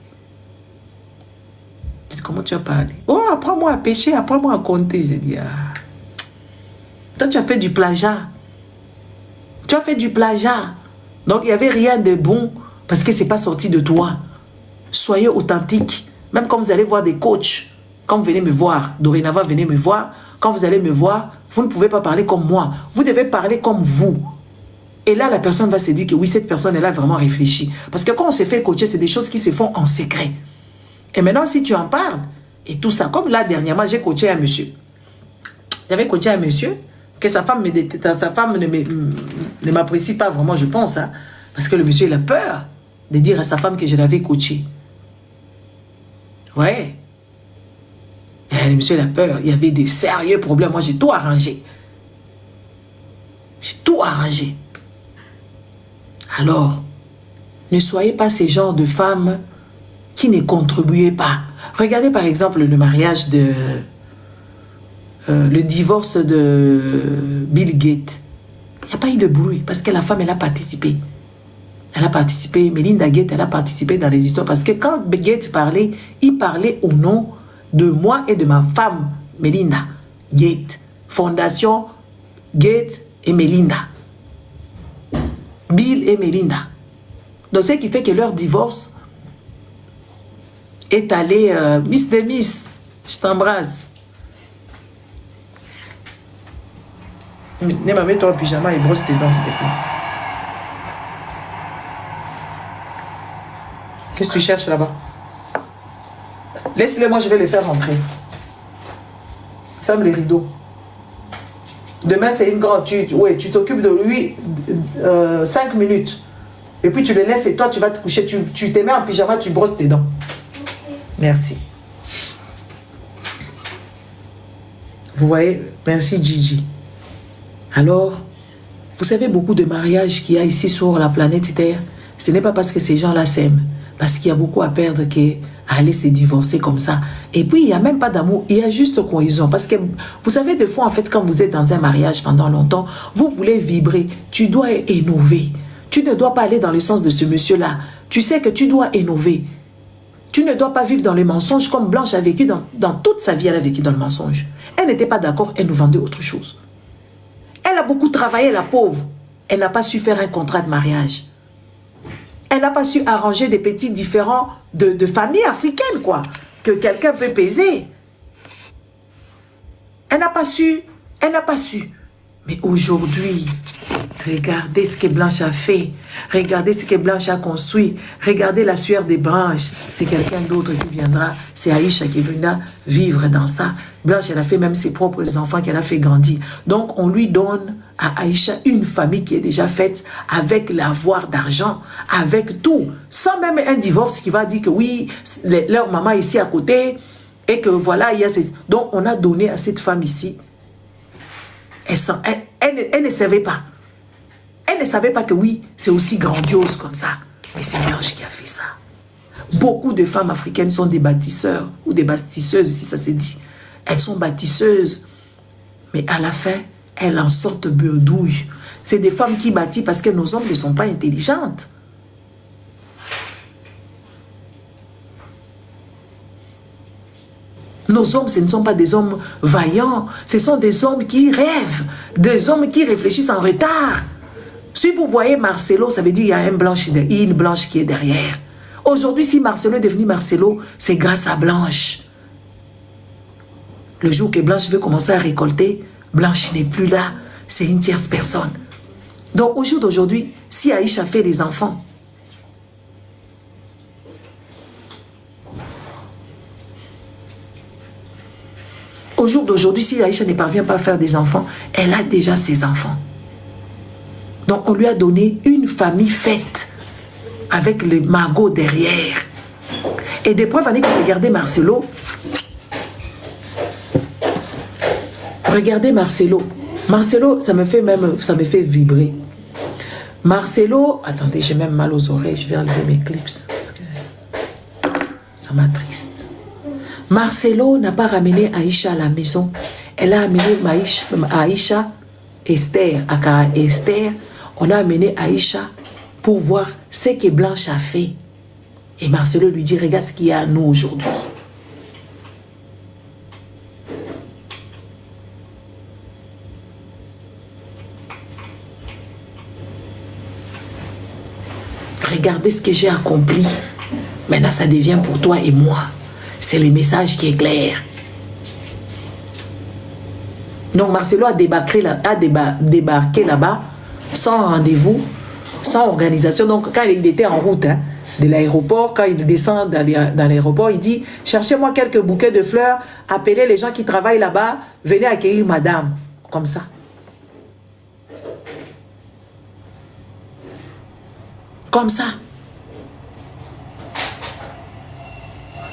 J'ai dit, comment tu as parlé? Oh, apprends-moi à pêcher, apprends-moi à compter. J'ai dit, ah. Toi, tu as fait du plagiat. Tu as fait du plagiat. Donc, il n'y avait rien de bon parce que ce n'est pas sorti de toi. Soyez authentique. Même quand vous allez voir des coachs, quand vous venez me voir, dorénavant, venez me voir. Quand vous allez me voir, vous ne pouvez pas parler comme moi. Vous devez parler comme vous. Et là, la personne va se dire que oui, cette personne, elle a vraiment réfléchi. Parce que quand on se fait coacher, c'est des choses qui se font en secret. Et maintenant, si tu en parles, et tout ça, comme là, dernièrement, j'ai coaché un monsieur. J'avais coaché un monsieur, que sa femme ne m'apprécie pas vraiment, je pense. Hein, parce que le monsieur, il a peur de dire à sa femme que je l'avais coaché. Ouais. Et le monsieur, il a peur. Il y avait des sérieux problèmes. Moi, j'ai tout arrangé. J'ai tout arrangé. Alors, ne soyez pas ces genres de femmes qui ne contribuez pas. Regardez par exemple le mariage de... le divorce de Bill Gates. Il n'y a pas eu de bruit parce que la femme, elle a participé. Elle a participé, Melinda Gates, elle a participé dans les histoires. Parce que quand Gates parlait, il parlait au nom de moi et de ma femme, Melinda Gates. Fondation Gates et Melinda. Bill et Melinda. Donc, ce qui fait que leur divorce est allé... Miss de Miss, je t'embrasse. Ne mets toi en pyjama et brosse tes dents, s'il te plaît. Qu'est-ce que tu cherches là-bas? Laisse-le, moi je vais les faire rentrer. Ferme les rideaux. Demain c'est une grande... Tu t'occupes de lui 5 minutes. et puis tu le laisses et toi tu vas te coucher, tu te mets en pyjama, tu brosses tes dents. Merci. Vous voyez, merci Gigi. Alors, vous savez, beaucoup de mariages qu'il y a ici sur la planète Terre, ce n'est pas parce que ces gens-là s'aiment, parce qu'il y a beaucoup à perdre qu'à aller se divorcer comme ça. Et puis, il n'y a même pas d'amour, il y a juste cohésion. Parce que, vous savez, des fois, en fait, quand vous êtes dans un mariage pendant longtemps, vous voulez vibrer, tu dois innover. Tu ne dois pas aller dans le sens de ce monsieur-là. Tu sais que tu dois innover. Tu ne dois pas vivre dans les mensonges comme Blanche a vécu dans toute sa vie, elle a vécu dans le mensonge. Elle n'était pas d'accord, elle nous vendait autre chose. Elle a beaucoup travaillé, la pauvre. Elle n'a pas su faire un contrat de mariage. Elle n'a pas su arranger des petits différends de familles africaines, quoi. Que quelqu'un peut peser. Elle n'a pas su. Elle n'a pas su. Mais aujourd'hui, regardez ce que Blanche a fait. Regardez ce que Blanche a construit. Regardez la sueur des branches. C'est quelqu'un d'autre qui viendra. C'est Aïcha qui viendra vivre dans ça. Blanche, elle a fait même ses propres enfants qu'elle a fait grandir. Donc, on lui donne à Aïcha une famille qui est déjà faite avec l'avoir d'argent, avec tout. Sans même un divorce qui va dire que oui, leur maman est ici à côté et que voilà, il y a ces... Donc, on a donné à cette femme ici. Elle ne savait pas. Elle ne savait pas que oui, c'est aussi grandiose comme ça. Mais c'est Blanche qui a fait ça. Beaucoup de femmes africaines sont des bâtisseurs ou des bâtisseuses, si ça se dit. Elles sont bâtisseuses. Mais à la fin, elles en sortent beurdouilles. C'est des femmes qui bâtissent parce que nos hommes ne sont pas intelligentes. Nos hommes, ce ne sont pas des hommes vaillants. Ce sont des hommes qui rêvent. Des hommes qui réfléchissent en retard. Si vous voyez Marcelo, ça veut dire qu'il y a une Blanche qui est derrière. Aujourd'hui, si Marcelo est devenu Marcelo, c'est grâce à Blanche. Le jour que Blanche veut commencer à récolter, Blanche n'est plus là. C'est une tierce personne. Donc, au jour d'aujourd'hui, si Aïcha fait des enfants, au jour d'aujourd'hui, si Aïcha ne parvient pas à faire des enfants, elle a déjà ses enfants. Donc, on lui a donné une famille faite avec le magot derrière. Et des preuves, regardez Marcelo. Regardez Marcelo. Marcelo, ça me fait vibrer. Marcelo, attendez, j'ai même mal aux oreilles, je vais enlever mes clips. Parce que ça m'attriste. Marcelo n'a pas ramené Aïcha à la maison. Elle a amené Aïcha, Esther, aka Esther. On a amené Aïcha pour voir ce que Blanche a fait. Et Marcelo lui dit, regarde ce qu'il y a à nous aujourd'hui. Regardez ce que j'ai accompli. Maintenant, ça devient pour toi et moi. C'est le message qui est clair. Donc, Marcelo a débarqué là-bas, sans rendez-vous, sans organisation. Donc, quand il était en route de l'aéroport, quand il descend dans l'aéroport, il dit, cherchez-moi quelques bouquets de fleurs, appelez les gens qui travaillent là-bas, venez accueillir madame. Comme ça. Comme ça.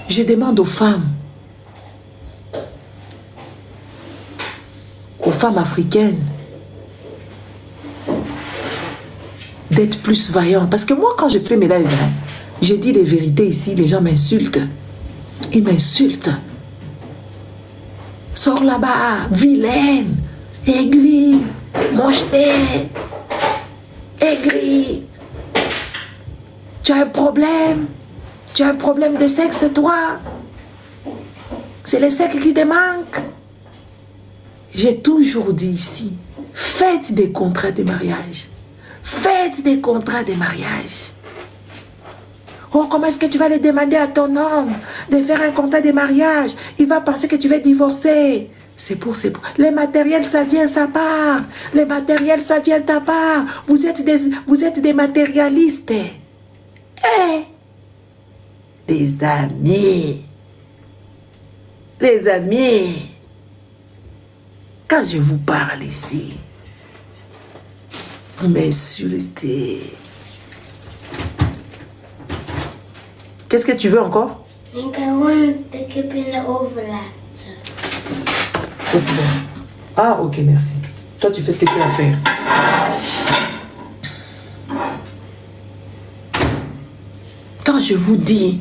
Je demande aux femmes africaines d'être plus vaillantes. Parce que moi, quand je fais mes lives, je dis les vérités ici, les gens m'insultent. Ils m'insultent. Sors là-bas, vilaine, aigrie, mochetée, aigrie. Tu as un problème. Tu as un problème de sexe, toi. C'est le sexe qui te manque. J'ai toujours dit ici, faites des contrats de mariage. Faites des contrats de mariage. Oh, comment est-ce que tu vas les demander à ton homme de faire un contrat de mariage? Il va penser que tu vas divorcer. C'est pour... Les matériels, ça vient, ça part. Les matériels, ça vient, ta part. Vous êtes des matérialistes. Eh! Les amis. Les amis. Quand je vous parle ici, vous m'insultez. Qu'est-ce que tu veux encore? I want to keep in the overlap. Ah, ok, merci. Toi, tu fais ce que tu as à faire. Quand je vous dis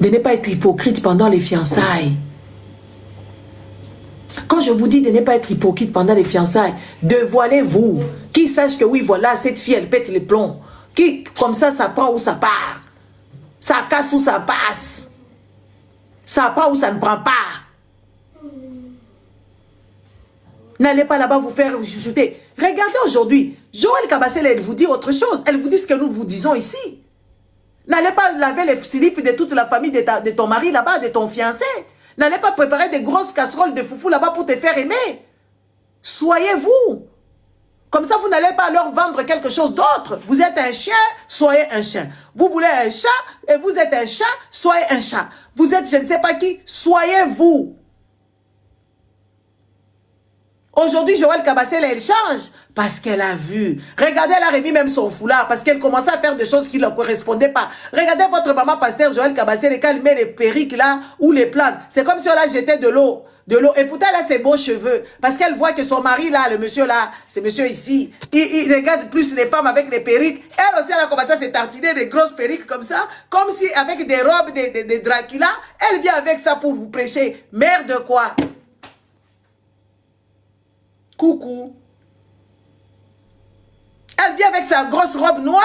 de ne pas être hypocrite pendant les fiançailles, quand je vous dis de ne pas être hypocrite pendant les fiançailles, dévoilez-vous, qui sache que oui, voilà, cette fille, elle pète les plombs. Qui, comme ça prend ou ça part. Ça casse ou ça passe. Ça prend ou ça ne prend pas. N'allez pas là-bas vous faire chuchoter. Regardez aujourd'hui, Joël Kabassel, elle vous dit autre chose. Elle vous dit ce que nous vous disons ici. N'allez pas laver les slips de toute la famille de ton mari là-bas, de ton fiancé. N'allez pas préparer des grosses casseroles de foufou là-bas pour te faire aimer. Soyez-vous. Comme ça, vous n'allez pas leur vendre quelque chose d'autre. Vous êtes un chien, soyez un chien. Vous voulez un chat, et vous êtes un chat, soyez un chat. Vous êtes je ne sais pas qui, soyez-vous. Aujourd'hui, Joël Kabassel, elle change parce qu'elle a vu. Regardez, elle a remis même son foulard parce qu'elle commençait à faire des choses qui ne leur correspondaient pas. Regardez votre maman pasteur Joël Kabassel et quand elle met les perruques là ou les plantes. C'est comme si on la jetait de l'eau. Et pourtant, elle a ses beaux cheveux. Parce qu'elle voit que son mari là, le monsieur là, ce monsieur ici, il regarde plus les femmes avec les perruques. Elle aussi, elle a commencé à se tartiner des grosses perruques comme ça. Comme si avec des robes de Dracula, elle vient avec ça pour vous prêcher. Mère de quoi? Coucou. Elle vient avec sa grosse robe noire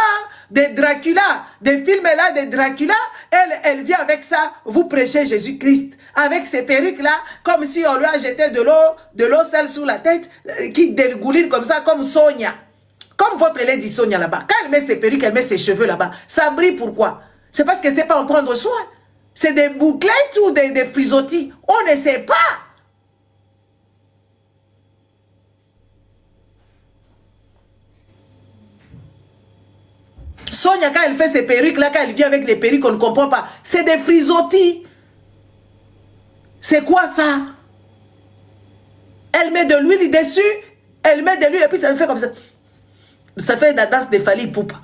de Dracula, des films là de Dracula. Elle vient avec ça, vous prêchez Jésus-Christ. Avec ses perruques-là, comme si on lui a jeté de l'eau sale sur la tête, qui dégouline comme ça, comme Sonia. Comme votre lady Sonia là-bas. Quand elle met ses perruques, elle met ses cheveux là-bas. Ça brille pourquoi? C'est parce que c'est pas en prendre soin. C'est des bouclettes ou des frisottis. On ne sait pas. Sonia, quand elle fait ses perruques là, quand elle vient avec les perruques, on ne comprend pas. C'est des frisottis. C'est quoi ça? Elle met de l'huile dessus, elle met de l'huile et puis ça fait comme ça. Ça fait la danse des Fally Ipupa.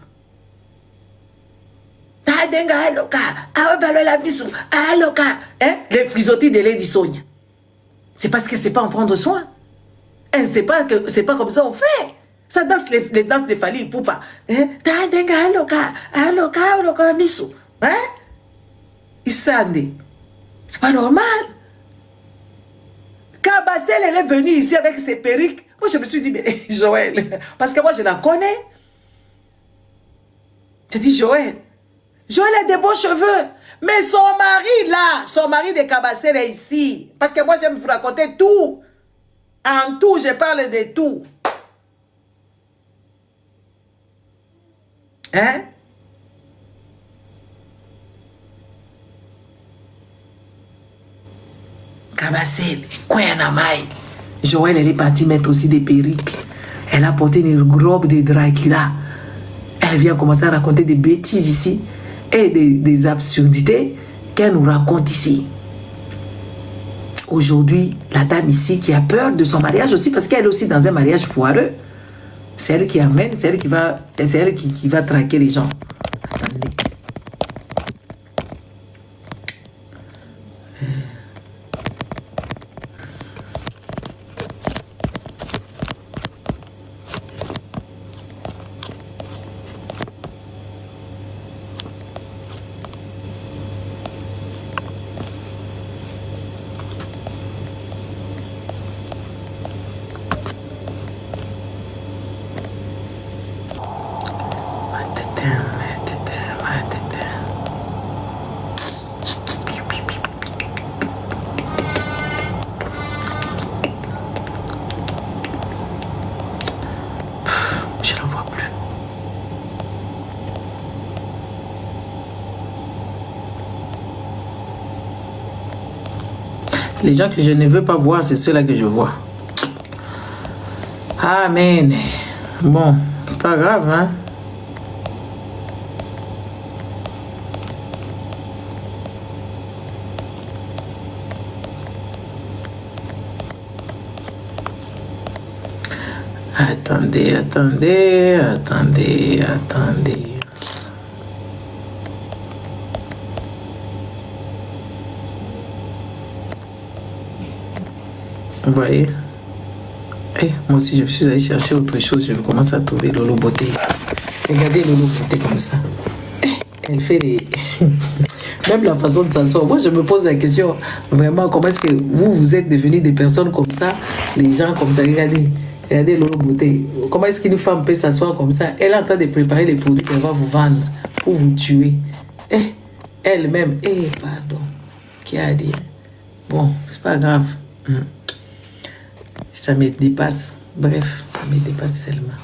Les frisottis de Lady Sonia. C'est parce que c'est pas en prendre soin. Elle ne sait pas que c'est pas comme ça on fait. Ça danse les danses des Fally Ipupa. C'est pas normal. Kabassel, elle est venue ici avec ses perruques. Moi, je me suis dit, mais Joël, parce que moi, je la connais. J'ai dit, Joël a des beaux cheveux. Mais son mari, là, son mari de Kabassel est ici. Parce que moi, j'aime vous raconter tout. En tout, je parle de tout. Hein? Kabassel, quoi en a maille? Joël, elle est partie mettre aussi des perruques. Elle a porté une robe de Dracula. Elle vient commencer à raconter des bêtises ici et des absurdités qu'elle nous raconte ici. Aujourd'hui, la dame ici qui a peur de son mariage aussi, parce qu'elle est aussi dans un mariage foireux. C'est elle qui amène, c'est elle qui va traquer les gens. Attendez. Les gens que je ne veux pas voir, c'est ceux-là que je vois. Amen. Bon, pas grave, hein. Attendez. Vous voyez? Moi aussi, je suis allé chercher autre chose. Je commence à trouver Lolo Beauté. Regardez Lolo Beauté comme ça. Elle fait les... Même la façon de s'asseoir. Moi, je me pose la question, vraiment, comment est-ce que vous êtes devenus des personnes comme ça, les gens comme ça? Regardez Lolo Beauté. Comment est-ce qu'une femme peut s'asseoir comme ça? Elle est en train de préparer les produits qu'elle va vous vendre pour vous tuer. Elle-même, pardon. Qui a dit? Bon, c'est pas grave. Ça me dépasse. Bref, ça me dépasse seulement.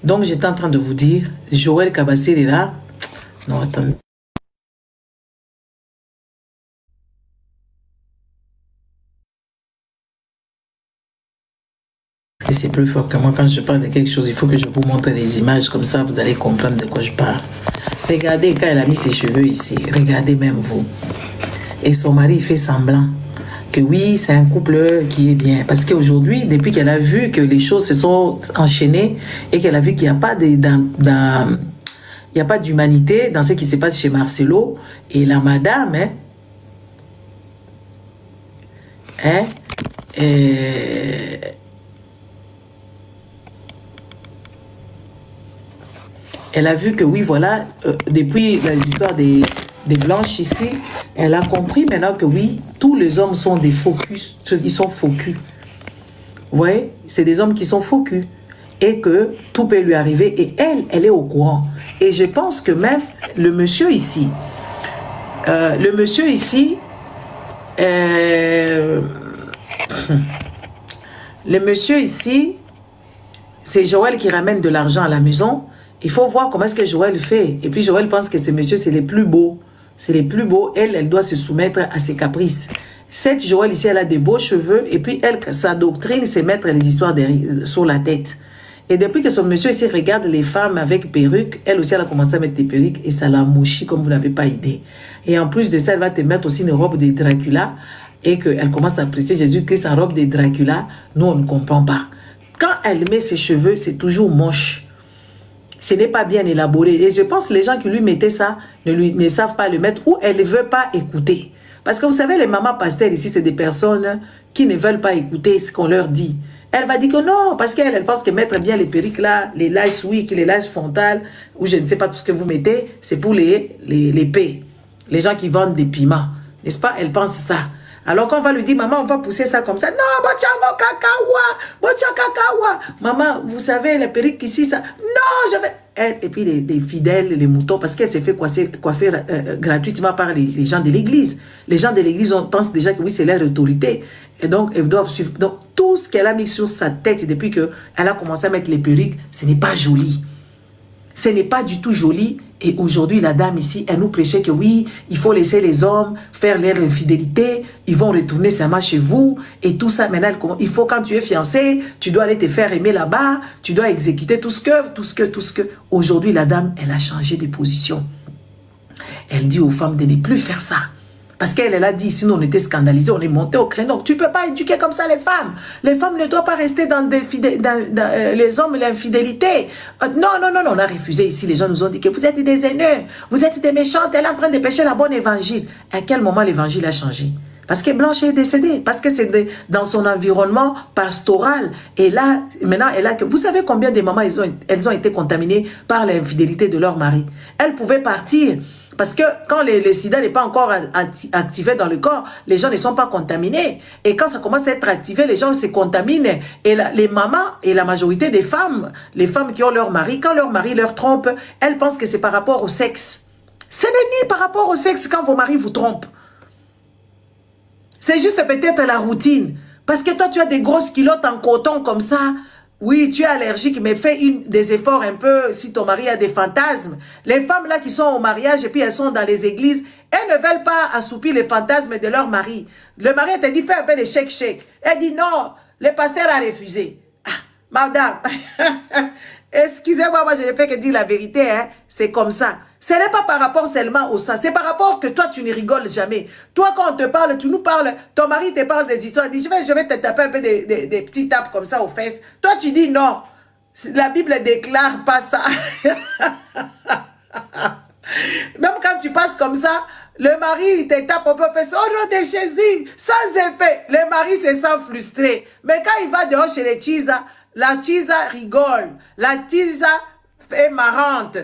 Donc, j'étais en train de vous dire, Joël Kabassé est là. Non, attendez. C'est plus fort que moi. Quand je parle de quelque chose, il faut que je vous montre les images. Comme ça, vous allez comprendre de quoi je parle. Regardez quand elle a mis ses cheveux ici. Regardez même vous. Et son mari il fait semblant que oui, c'est un couple qui est bien. Parce qu'aujourd'hui, depuis qu'elle a vu que les choses se sont enchaînées et qu'elle a vu qu'il n'y a pas d'humanité dans ce qui se passe chez Marcelo et la madame, elle a vu que oui, voilà, depuis l'histoire des blanches ici, elle a compris maintenant que oui, tous les hommes sont des faux culs, ils sont faux culs. Vous voyez, c'est des hommes qui sont faux culs. Et que tout peut lui arriver. Et elle est au courant. Et je pense que même le monsieur ici, c'est Joël qui ramène de l'argent à la maison. Il faut voir comment est-ce que Joël fait. Et puis Joël pense que ce monsieur, c'est les plus beaux. C'est les plus beaux. Elle doit se soumettre à ses caprices. Cette Joël ici, elle a des beaux cheveux. Et puis elle, sa doctrine, c'est mettre les histoires sur la tête. Et depuis que son monsieur ici regarde les femmes avec perruques, elle aussi, elle a commencé à mettre des perruques. Et ça l'a mouchi comme vous n'avez pas idée. Et en plus de ça, elle va te mettre aussi une robe de Dracula. Et qu'elle commence à apprécier Jésus-Christ en robe de Dracula. Nous, on ne comprend pas. Quand elle met ses cheveux, c'est toujours moche. Ce n'est pas bien élaboré. Et je pense que les gens qui lui mettaient ça ne savent pas le mettre ou elle ne veut pas écouter. Parce que vous savez, les mamans pasteurs ici, c'est des personnes qui ne veulent pas écouter ce qu'on leur dit. Elle va dire que non, parce qu'elle pense que mettre bien les perruques là, les laces wick, les laces frontales, ou je ne sais pas tout ce que vous mettez, c'est pour les paix. Les gens qui vendent des piments. N'est-ce pas? Elle pense ça. Alors qu'on va lui dire, maman, on va pousser ça comme ça. Non, bocha kakawa. Maman, vous savez, la perruque ici, ça. Non, je vais... Elle, et puis les fidèles, les moutons, parce qu'elle s'est fait coiffer gratuitement par les gens de l'église. Les gens de l'église pensent déjà que oui, c'est leur autorité. Et donc, elles doivent suivre. Donc, tout ce qu'elle a mis sur sa tête depuis qu'elle a commencé à mettre les perruques, ce n'est pas joli. Ce n'est pas du tout joli. Et aujourd'hui, la dame ici, elle nous prêchait que oui, il faut laisser les hommes faire leur infidélité, ils vont retourner seulement chez vous, et tout ça. Maintenant, il faut, quand tu es fiancé, tu dois aller te faire aimer là-bas, tu dois exécuter tout ce que. Aujourd'hui, la dame, elle a changé de position. Elle dit aux femmes de ne plus faire ça. Parce qu'elle a dit, sinon on était scandalisés, on est monté au créneau. Tu ne peux pas éduquer comme ça les femmes. Les femmes ne doivent pas rester dans les hommes, l'infidélité. Non, on a refusé ici. Les gens nous ont dit que vous êtes des haineux, vous êtes des méchantes, elle est en train de pécher la bonne évangile. À quel moment l'évangile a changé? Parce que Blanche est décédée, parce que c'est dans son environnement pastoral. Et là, maintenant, vous savez combien de mamans elles ont été contaminées par l'infidélité de leur mari. Elles pouvaient partir. Parce que quand le sida n'est pas encore activé dans le corps, les gens ne sont pas contaminés. Et quand ça commence à être activé, les gens se contaminent. Et les mamans et la majorité des femmes, les femmes qui ont leur mari, quand leur mari leur trompe, elles pensent que c'est par rapport au sexe. Ce n'est ni par rapport au sexe quand vos maris vous trompent. C'est juste peut-être la routine. Parce que toi, tu as des grosses culottes en coton comme ça. Oui, tu es allergique, mais fais des efforts un peu si ton mari a des fantasmes. Les femmes là qui sont au mariage et puis elles sont dans les églises, elles ne veulent pas assoupir les fantasmes de leur mari. Le mari te dit, fais un peu de shake-shake. Elle dit non, le pasteur a refusé. Ah, madame, excusez-moi, moi je ne fais que dire la vérité, hein, c'est comme ça. Ce n'est pas par rapport seulement au sang, c'est par rapport que toi tu ne rigoles jamais. Toi quand on te parle, tu nous parles, ton mari te parle des histoires, il dit je vais te taper un peu des petits tapes comme ça aux fesses. Toi tu dis non, la Bible ne déclare pas ça. Même quand tu passes comme ça, le mari, il te tape, on peut faire ça, au nom de Jésus, sans effet. Le mari se sent frustré. Mais quand il va dehors chez les Chisa, la Chisa rigole. La Chisa est marrante.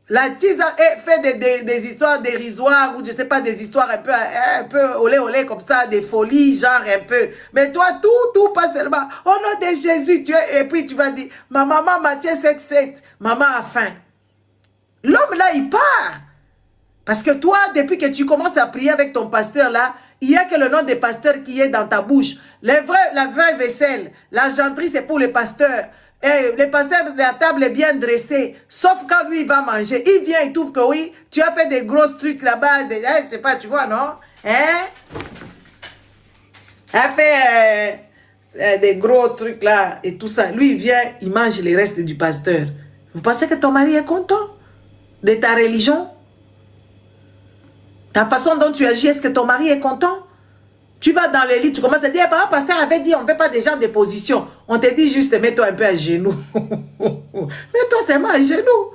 La Chisa fait des histoires dérisoires, ou je sais pas, des histoires un peu olé comme ça, des folies, genre un peu. Mais toi, tout passe seulement. Au nom de Jésus, et puis tu vas dire, ma maman m'a tiens 7-7, maman a faim. L'homme là, il part. Parce que toi, depuis que tu commences à prier avec ton pasteur là, il n'y a que le nom des pasteurs qui est dans ta bouche. La vraie vaisselle, l'argenterie, c'est pour les pasteurs. Et le pasteur, la table est bien dressée. Sauf quand lui, il va manger. Il vient, il trouve que oui, tu as fait des gros trucs là-bas. Je sais pas, tu vois, non? Hein? Il a fait des gros trucs là et tout ça. Lui, il vient, il mange les restes du pasteur. Vous pensez que ton mari est content de ta religion? Ta façon dont tu agis, est-ce que ton mari est content? Tu vas dans les lits, tu commences à dire, papa, pasteur avait dit, on ne fait pas des gens de position. On te dit juste, mets-toi un peu à genoux. Mets-toi seulement à genoux.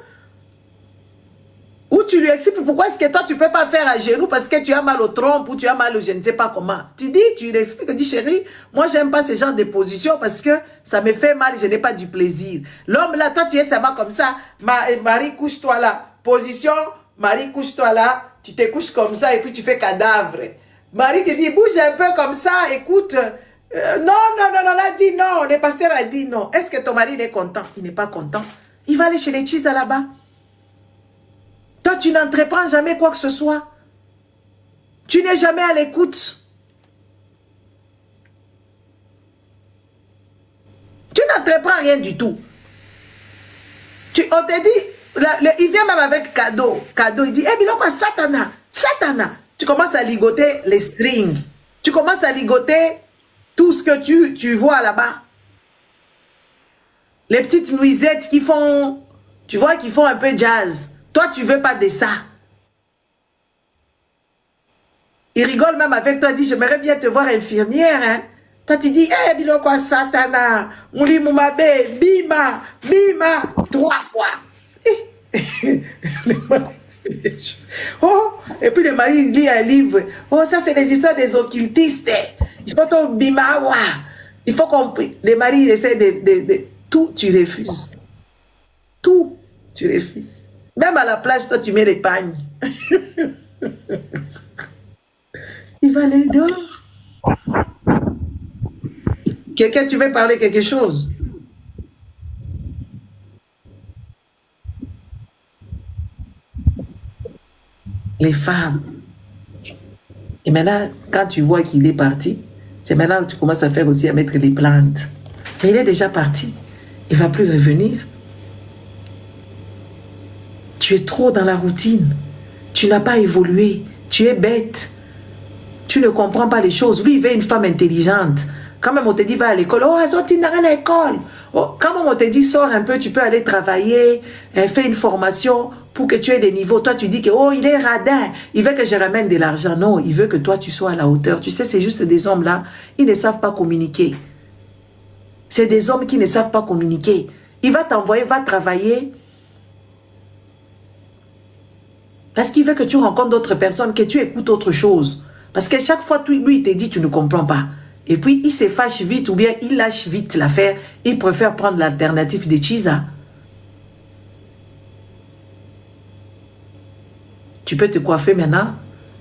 Ou tu lui expliques pourquoi est-ce que toi, tu ne peux pas faire à genoux parce que tu as mal au trompe ou tu as mal au je ne sais pas comment. Tu lui expliques, dis, chérie, moi, j'aime pas ce genre de position parce que ça me fait mal, je n'ai pas du plaisir. L'homme là, toi, tu es seulement comme ça. Marie, couche-toi là. Position, Marie, couche-toi là. Tu te couches comme ça et puis tu fais cadavre. Marie te dit, bouge un peu comme ça, écoute. Non, on a dit non. Le pasteur a dit non. Est-ce que ton mari est content? Il n'est pas content. Il va aller chez les Chisa là-bas. Toi, tu n'entreprends jamais quoi que ce soit. Tu n'es jamais à l'écoute. Tu n'entreprends rien du tout. On te dit, il vient même avec cadeau. Cadeau, il dit, eh, bien, quoi, Satana. Tu commences à ligoter les strings. Tu commences à ligoter tout ce que tu vois là-bas. Les petites nuisettes qui font, tu vois, qui font un peu jazz. Toi, tu veux pas de ça. Il rigole même avec toi, il dit, j'aimerais bien te voir infirmière. Hein? Toi, tu dis, eh, bilo quoi, Satana, mouli moumabe, bima, 3 fois. Oh, et puis le mari lit un livre. Oh, ça c'est les histoires des occultistes. Il faut ton bimawa. Il faut qu'on... Le mari il essaie de... Tout, tu refuses. Tout, tu refuses. Même à la plage, toi, tu mets les pagnes. Il va aller dehors. Quelqu'un, tu veux parler quelque chose? Les femmes. Et maintenant, quand tu vois qu'il est parti, c'est maintenant que tu commences à faire aussi à mettre les plaintes. Mais il est déjà parti. Il ne va plus revenir. Tu es trop dans la routine. Tu n'as pas évolué. Tu es bête. Tu ne comprends pas les choses. Lui, il veut une femme intelligente. Quand même, on te dit, va à l'école. Oh, Azoti n'a rien à l'école. Oh, quand même, on te dit, sors un peu, tu peux aller travailler, fais une formation pour que tu aies des niveaux. Toi, tu dis que, oh, il est radin. Il veut que je ramène de l'argent. Non, il veut que toi, tu sois à la hauteur. Tu sais, c'est juste des hommes là. Ils ne savent pas communiquer. C'est des hommes qui ne savent pas communiquer. Il va t'envoyer, va travailler. Parce qu'il veut que tu rencontres d'autres personnes, que tu écoutes autre chose. Parce que chaque fois, lui, il te dit, tu ne comprends pas. Et puis, il se fâche vite ou bien il lâche vite l'affaire. Il préfère prendre l'alternative de Chisa. Tu peux te coiffer maintenant.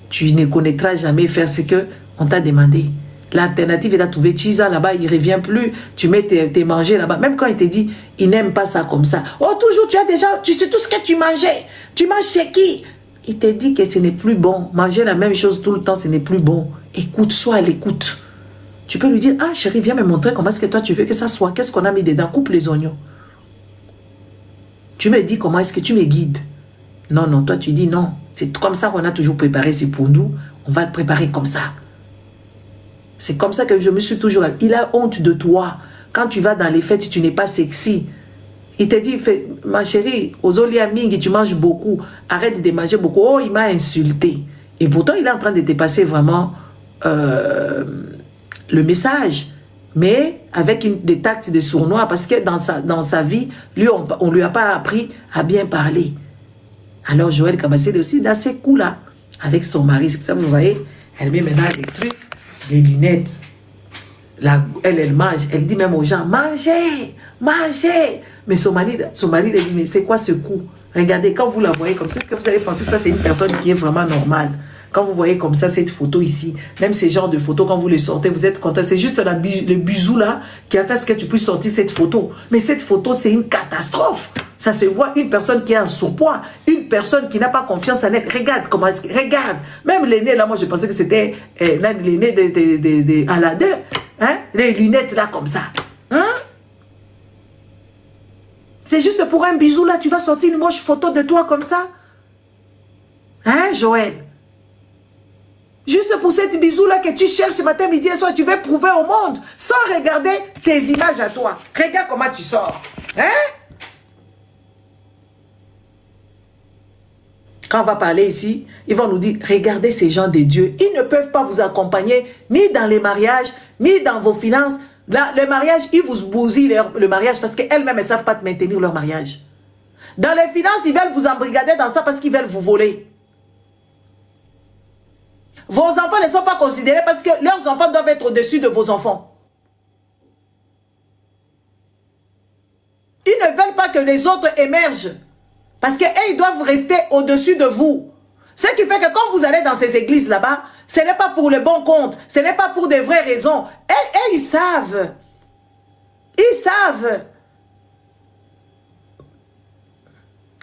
Tu ne connaîtras jamais faire ce qu'on t'a demandé. L'alternative, il a trouvé Chisa là-bas, il ne revient plus. Tu mets tes manger là-bas. Même quand il te dit, il n'aime pas ça comme ça. Oh, toujours, tu as déjà, tu sais tout ce que tu mangeais. Tu manges chez qui? Il te dit que ce n'est plus bon. Manger la même chose tout le temps, ce n'est plus bon. Écoute, sois à l'écoute. Tu peux lui dire, ah chérie, viens me montrer comment est-ce que toi tu veux que ça soit. Qu'est-ce qu'on a mis dedans? Coupe les oignons. Tu me dis comment est-ce que tu me guides. Non, non, toi tu dis non. C'est comme ça qu'on a toujours préparé, c'est pour nous. On va le préparer comme ça. C'est comme ça que je me suis toujours... Il a honte de toi. Quand tu vas dans les fêtes, tu n'es pas sexy. Il te dit, ma chérie, aux Olia Mingi, tu manges beaucoup. Arrête de manger beaucoup. Oh, il m'a insulté. Et pourtant, il est en train de te passer vraiment le message. Mais avec des tacts de sournois. Parce que dans sa vie, lui, on ne lui a pas appris à bien parler. Alors, Joël Kabasséde aussi, dans ces coups-là, avec son mari. C'est pour ça que vous voyez, elle met maintenant les trucs, les lunettes. Elle mange. Elle dit même aux gens, mangez, mangez. Mais son mari elle dit, mais c'est quoi ce coup? Regardez, quand vous la voyez comme ça, est-ce que vous allez penser que ça, c'est une personne qui est vraiment normale? Quand vous voyez comme ça, cette photo ici, même ces genres de photos, quand vous les sortez, vous êtes content. C'est juste le bisou là qui a fait ce que tu puisses sortir cette photo. Mais cette photo, c'est une catastrophe. Ça se voit, une personne qui a un surpoids, une personne qui n'a pas confiance en elle. Regarde comment est-ce que... Regarde. Même les nez là, moi je pensais que c'était les nez de Aladdin. Hein? Les lunettes là comme ça. Hein? C'est juste pour un bisou là, tu vas sortir une moche photo de toi comme ça. Hein, Joël? Juste pour cette bisou là que tu cherches ce matin, midi et soir, tu veux prouver au monde sans regarder tes images à toi. Regarde comment tu sors. Hein? Quand on va parler ici, ils vont nous dire, regardez ces gens de Dieu. Ils ne peuvent pas vous accompagner ni dans les mariages, ni dans vos finances. Là, le mariage, ils vous bousillent le mariage parce qu'elles-mêmes ne savent pas maintenir leur mariage. Dans les finances, ils veulent vous embrigader dans ça parce qu'ils veulent vous voler. Vos enfants ne sont pas considérés parce que leurs enfants doivent être au-dessus de vos enfants. Ils ne veulent pas que les autres émergent. Parce qu'ils doivent rester au-dessus de vous. Ce qui fait que quand vous allez dans ces églises là-bas, ce n'est pas pour le bon compte. Ce n'est pas pour des vraies raisons. Et ils savent. Ils savent.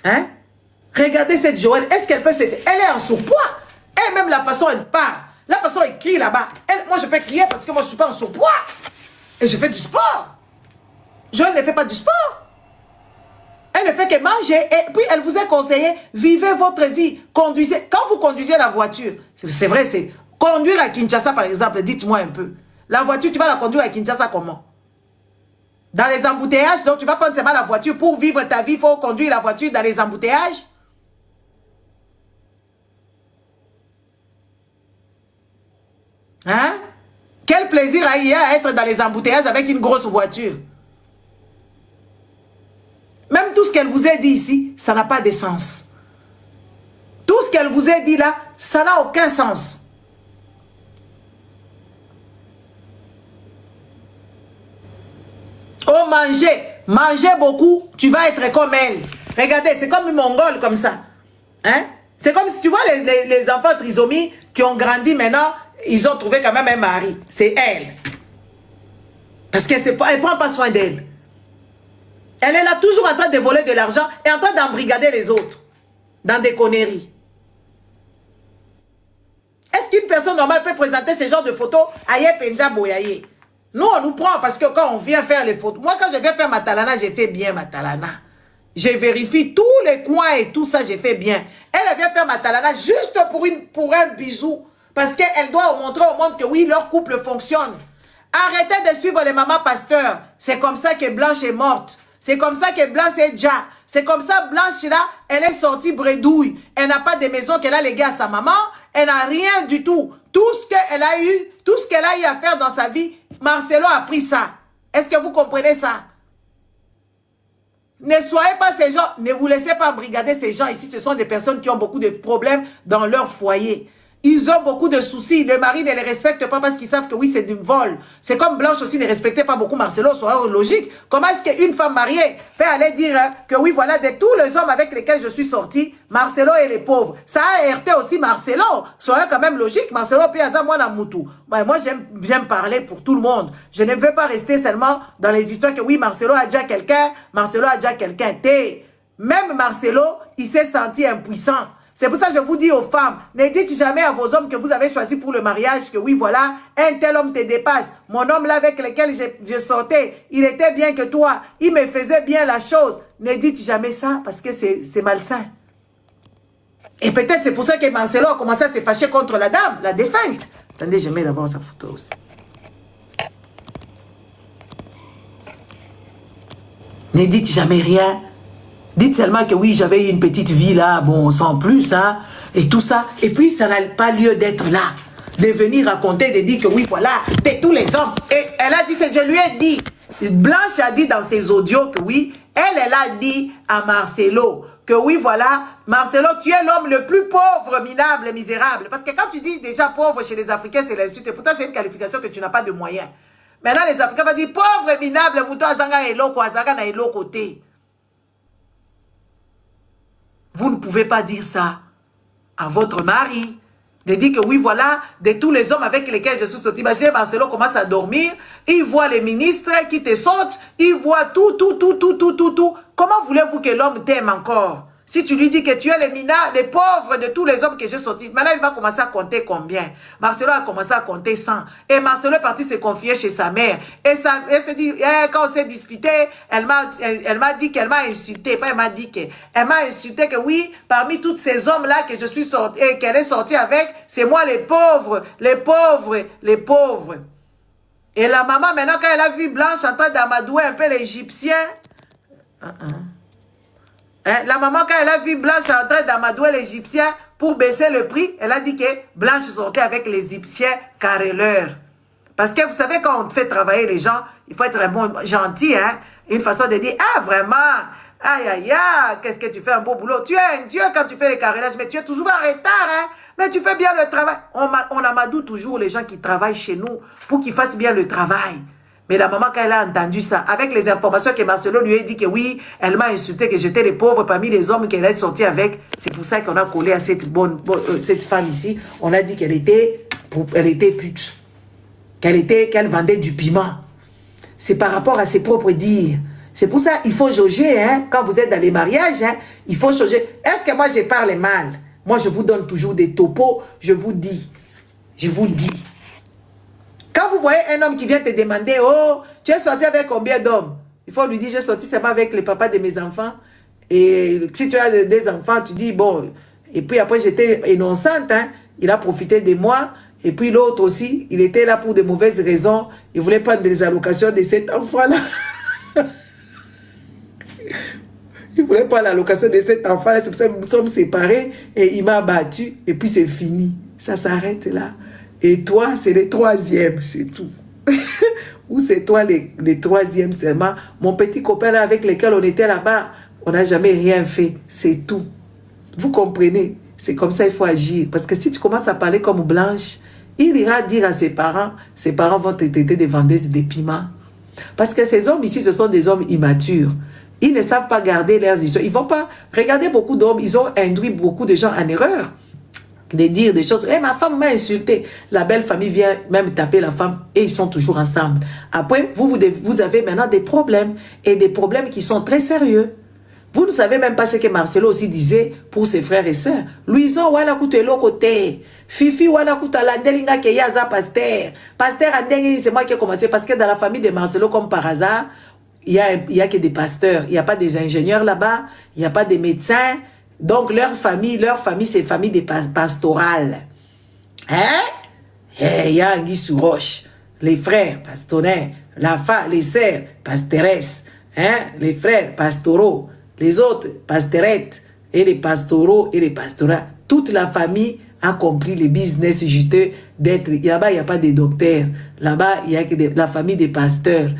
Hein? Regardez cette Joël. Est-ce qu'elle peut s'aider? Elle est en surpoids. Elle-même, la façon elle parle. La façon elle crie là-bas. Moi, je peux crier parce que moi, je ne suis pas en surpoids. Et je fais du sport. Joël ne fait pas du sport. Elle ne fait que manger et puis elle vous a conseillé, vivez votre vie, conduisez. Quand vous conduisez la voiture, c'est vrai, c'est conduire à Kinshasa par exemple, dites-moi un peu. La voiture, tu vas la conduire à Kinshasa comment? Dans les embouteillages, donc tu vas prendre seulement la voiture pour vivre ta vie, il faut conduire la voiture dans les embouteillages. Hein? Quel plaisir il y a à être dans les embouteillages avec une grosse voiture? Même tout ce qu'elle vous a dit ici, ça n'a pas de sens. Tout ce qu'elle vous a dit là, ça n'a aucun sens. Oh, mangez beaucoup, tu vas être comme elle. Regardez, c'est comme une mongole comme ça. Hein? C'est comme si tu vois les enfants trisomie qui ont grandi maintenant, ils ont trouvé quand même un mari. C'est elle. Parce qu'elle ne prend pas soin d'elle. Elle est là toujours en train de voler de l'argent et en train d'embrigader les autres dans des conneries. Est-ce qu'une personne normale peut présenter ce genre de photos à Yependa Boyaye? Nous, on nous prend parce que quand on vient faire les photos... Moi, quand je viens faire ma talana, j'ai fait bien ma talana. Je vérifie tous les coins et tout ça, j'ai fait bien. Elle vient faire ma talana juste pour un bisou. Parce qu'elle doit montrer au monde que oui, leur couple fonctionne. Arrêtez de suivre les mamans pasteurs. C'est comme ça que Blanche est morte. C'est comme ça que Blanche est déjà. C'est comme ça, Blanche là, elle est sortie bredouille. Elle n'a pas de maison qu'elle a léguée à sa maman. Elle n'a rien du tout. Tout ce qu'elle a eu à faire dans sa vie, Marcelo a pris ça. Est-ce que vous comprenez ça? Ne soyez pas ces gens, ne vous laissez pas embrigader ces gens ici. Ce sont des personnes qui ont beaucoup de problèmes dans leur foyer. Ils ont beaucoup de soucis. Le mari ne les respecte pas parce qu'ils savent que oui, c'est du vol. C'est comme Blanche aussi ne respectait pas beaucoup Marcelo. Soit logique. Comment est-ce qu'une femme mariée peut aller dire que oui, voilà, de tous les hommes avec lesquels je suis sortie, Marcelo est les pauvres. Ça a heurté aussi Marcelo. Soyez quand même logique. Marcelo peut avoir moi dans Moutou. Moi, j'aime parler pour tout le monde. Je ne veux pas rester seulement dans les histoires que oui, Marcelo a déjà quelqu'un. Marcelo a déjà quelqu'un. Même Marcelo, il s'est senti impuissant. C'est pour ça que je vous dis aux femmes, ne dites jamais à vos hommes que vous avez choisi pour le mariage que oui, voilà, un tel homme te dépasse. Mon homme là avec lequel je sortais, il était bien que toi, il me faisait bien la chose. Ne dites jamais ça parce que c'est malsain. Et peut-être c'est pour ça que Marcelo a commencé à se fâcher contre la dame, la défunte. Attendez, je mets d'abord sa photo aussi. Ne dites jamais rien. Dites seulement que oui, j'avais eu une petite vie là, bon, sans plus, hein, et tout ça. Et puis, ça n'a pas lieu d'être là. De venir raconter, de dire que oui, voilà, de tous les hommes. Et elle a dit, je lui ai dit, Blanche a dit dans ses audios que oui, elle a dit à Marcelo que oui, voilà, Marcelo, tu es l'homme le plus pauvre, minable et misérable. Parce que quand tu dis déjà pauvre chez les Africains, c'est l'insulte. Et pourtant, c'est une qualification que tu n'as pas de moyens. Maintenant, les Africains vont dire pauvre et minable, mouton azanga et loko, azanga na elo côté. Vous ne pouvez pas dire ça à votre mari. De dire que oui, voilà, de tous les hommes avec lesquels je suis sorti. Imaginez, Marcelo commence à dormir, il voit les ministres qui te sautent, il voit tout. Comment voulez-vous que l'homme t'aime encore? Si tu lui dis que tu es les pauvres de tous les hommes que j'ai sortis, maintenant il va commencer à compter combien? Marcelo a commencé à compter 100. Et Marcelo est parti se confier chez sa mère. Et elle se dit, quand on s'est disputé, elle m'a dit qu'elle m'a insulté. Pas elle m'a dit qu'elle m'a insulté que oui, parmi tous ces hommes-là que je suis sorti et qu'elle est sortie avec, c'est moi les pauvres. Et la maman, maintenant, quand elle a vu Blanche en train d'amadouer un peu l'Égyptien, la maman, quand elle a vu Blanche en train d'amadouer l'Égyptien pour baisser le prix, elle a dit que Blanche sortait avec l'Égyptien carreleur. Parce que vous savez, quand on fait travailler les gens, il faut être un bon gentil, hein? Une façon de dire, ah vraiment, aïe aïe aïe, qu'est-ce que tu fais un beau boulot. Tu es un dieu quand tu fais les carrelages, mais tu es toujours en retard, hein? Mais tu fais bien le travail. On amadoue toujours les gens qui travaillent chez nous pour qu'ils fassent bien le travail. Mais la maman, quand elle a entendu ça, avec les informations que Marcelo lui a dit que oui, elle m'a insulté, que j'étais les pauvres parmi les hommes qu'elle est sortie avec, c'est pour ça qu'on a collé à cette femme ici. On a dit qu'elle était pute. Qu'elle vendait du piment. C'est par rapport à ses propres dires. C'est pour ça qu'il faut jauger, hein, quand vous êtes dans les mariages, hein, il faut jauger. Est-ce que moi je parle mal? Moi je vous donne toujours des topos, je vous dis. Quand vous voyez un homme qui vient te demander, oh, tu es sorti avec combien d'hommes? Il faut lui dire, j'ai sorti seulement avec les papas de mes enfants. Et si tu as des enfants, tu dis, bon, et puis après j'étais innocente, hein, il a profité de moi. Et puis l'autre aussi, il était là pour de mauvaises raisons. Il voulait prendre des allocations de cet enfant-là. Il voulait prendre l'allocation de cet enfant-là. C'est pour ça que nous sommes séparés. Et il m'a battu. Et puis c'est fini. Ça s'arrête là. Et toi, c'est le troisième, c'est tout. Ou c'est toi le troisième seulement. Mon petit copain là, avec lequel on était là-bas, on n'a jamais rien fait. C'est tout. Vous comprenez? C'est comme ça qu'il faut agir. Parce que si tu commences à parler comme Blanche, il ira dire à ses parents vont te traiter de vendeuse de piments. Parce que ces hommes ici, ce sont des hommes immatures. Ils ne savent pas garder leurs histoires. Ils ne vont pas regarder beaucoup d'hommes. Ils ont induit beaucoup de gens en erreur. De dire des choses. Eh, ma femme m'a insulté. La belle famille vient même taper la femme et ils sont toujours ensemble. Après, vous avez maintenant des problèmes. Et des problèmes qui sont très sérieux. Vous ne savez même pas ce que Marcelo aussi disait pour ses frères et sœurs. Louison, wana koute lo côté. Fifi, wana koute la ndelinga ke yaza pasteur. Pasteur Andengi, c'est moi qui ai commencé. Parce que dans la famille de Marcelo, comme par hasard, il y a que des pasteurs. Il n'y a pas des ingénieurs là-bas. Il n'y a pas des médecins. Donc, leur famille, c'est une famille de pastorale. Hein? Il y a Anguille sous roche. Les frères, pastonnaires. Les sœurs, pasteresses. Hein? Les frères, pastoraux. Les autres, pasterettes. Et les pastoraux et les pastorats. Toute la famille a compris le business juteux d'être. Là-bas, il n'y a pas de docteurs. Là-bas, il y a que la famille des pasteurs.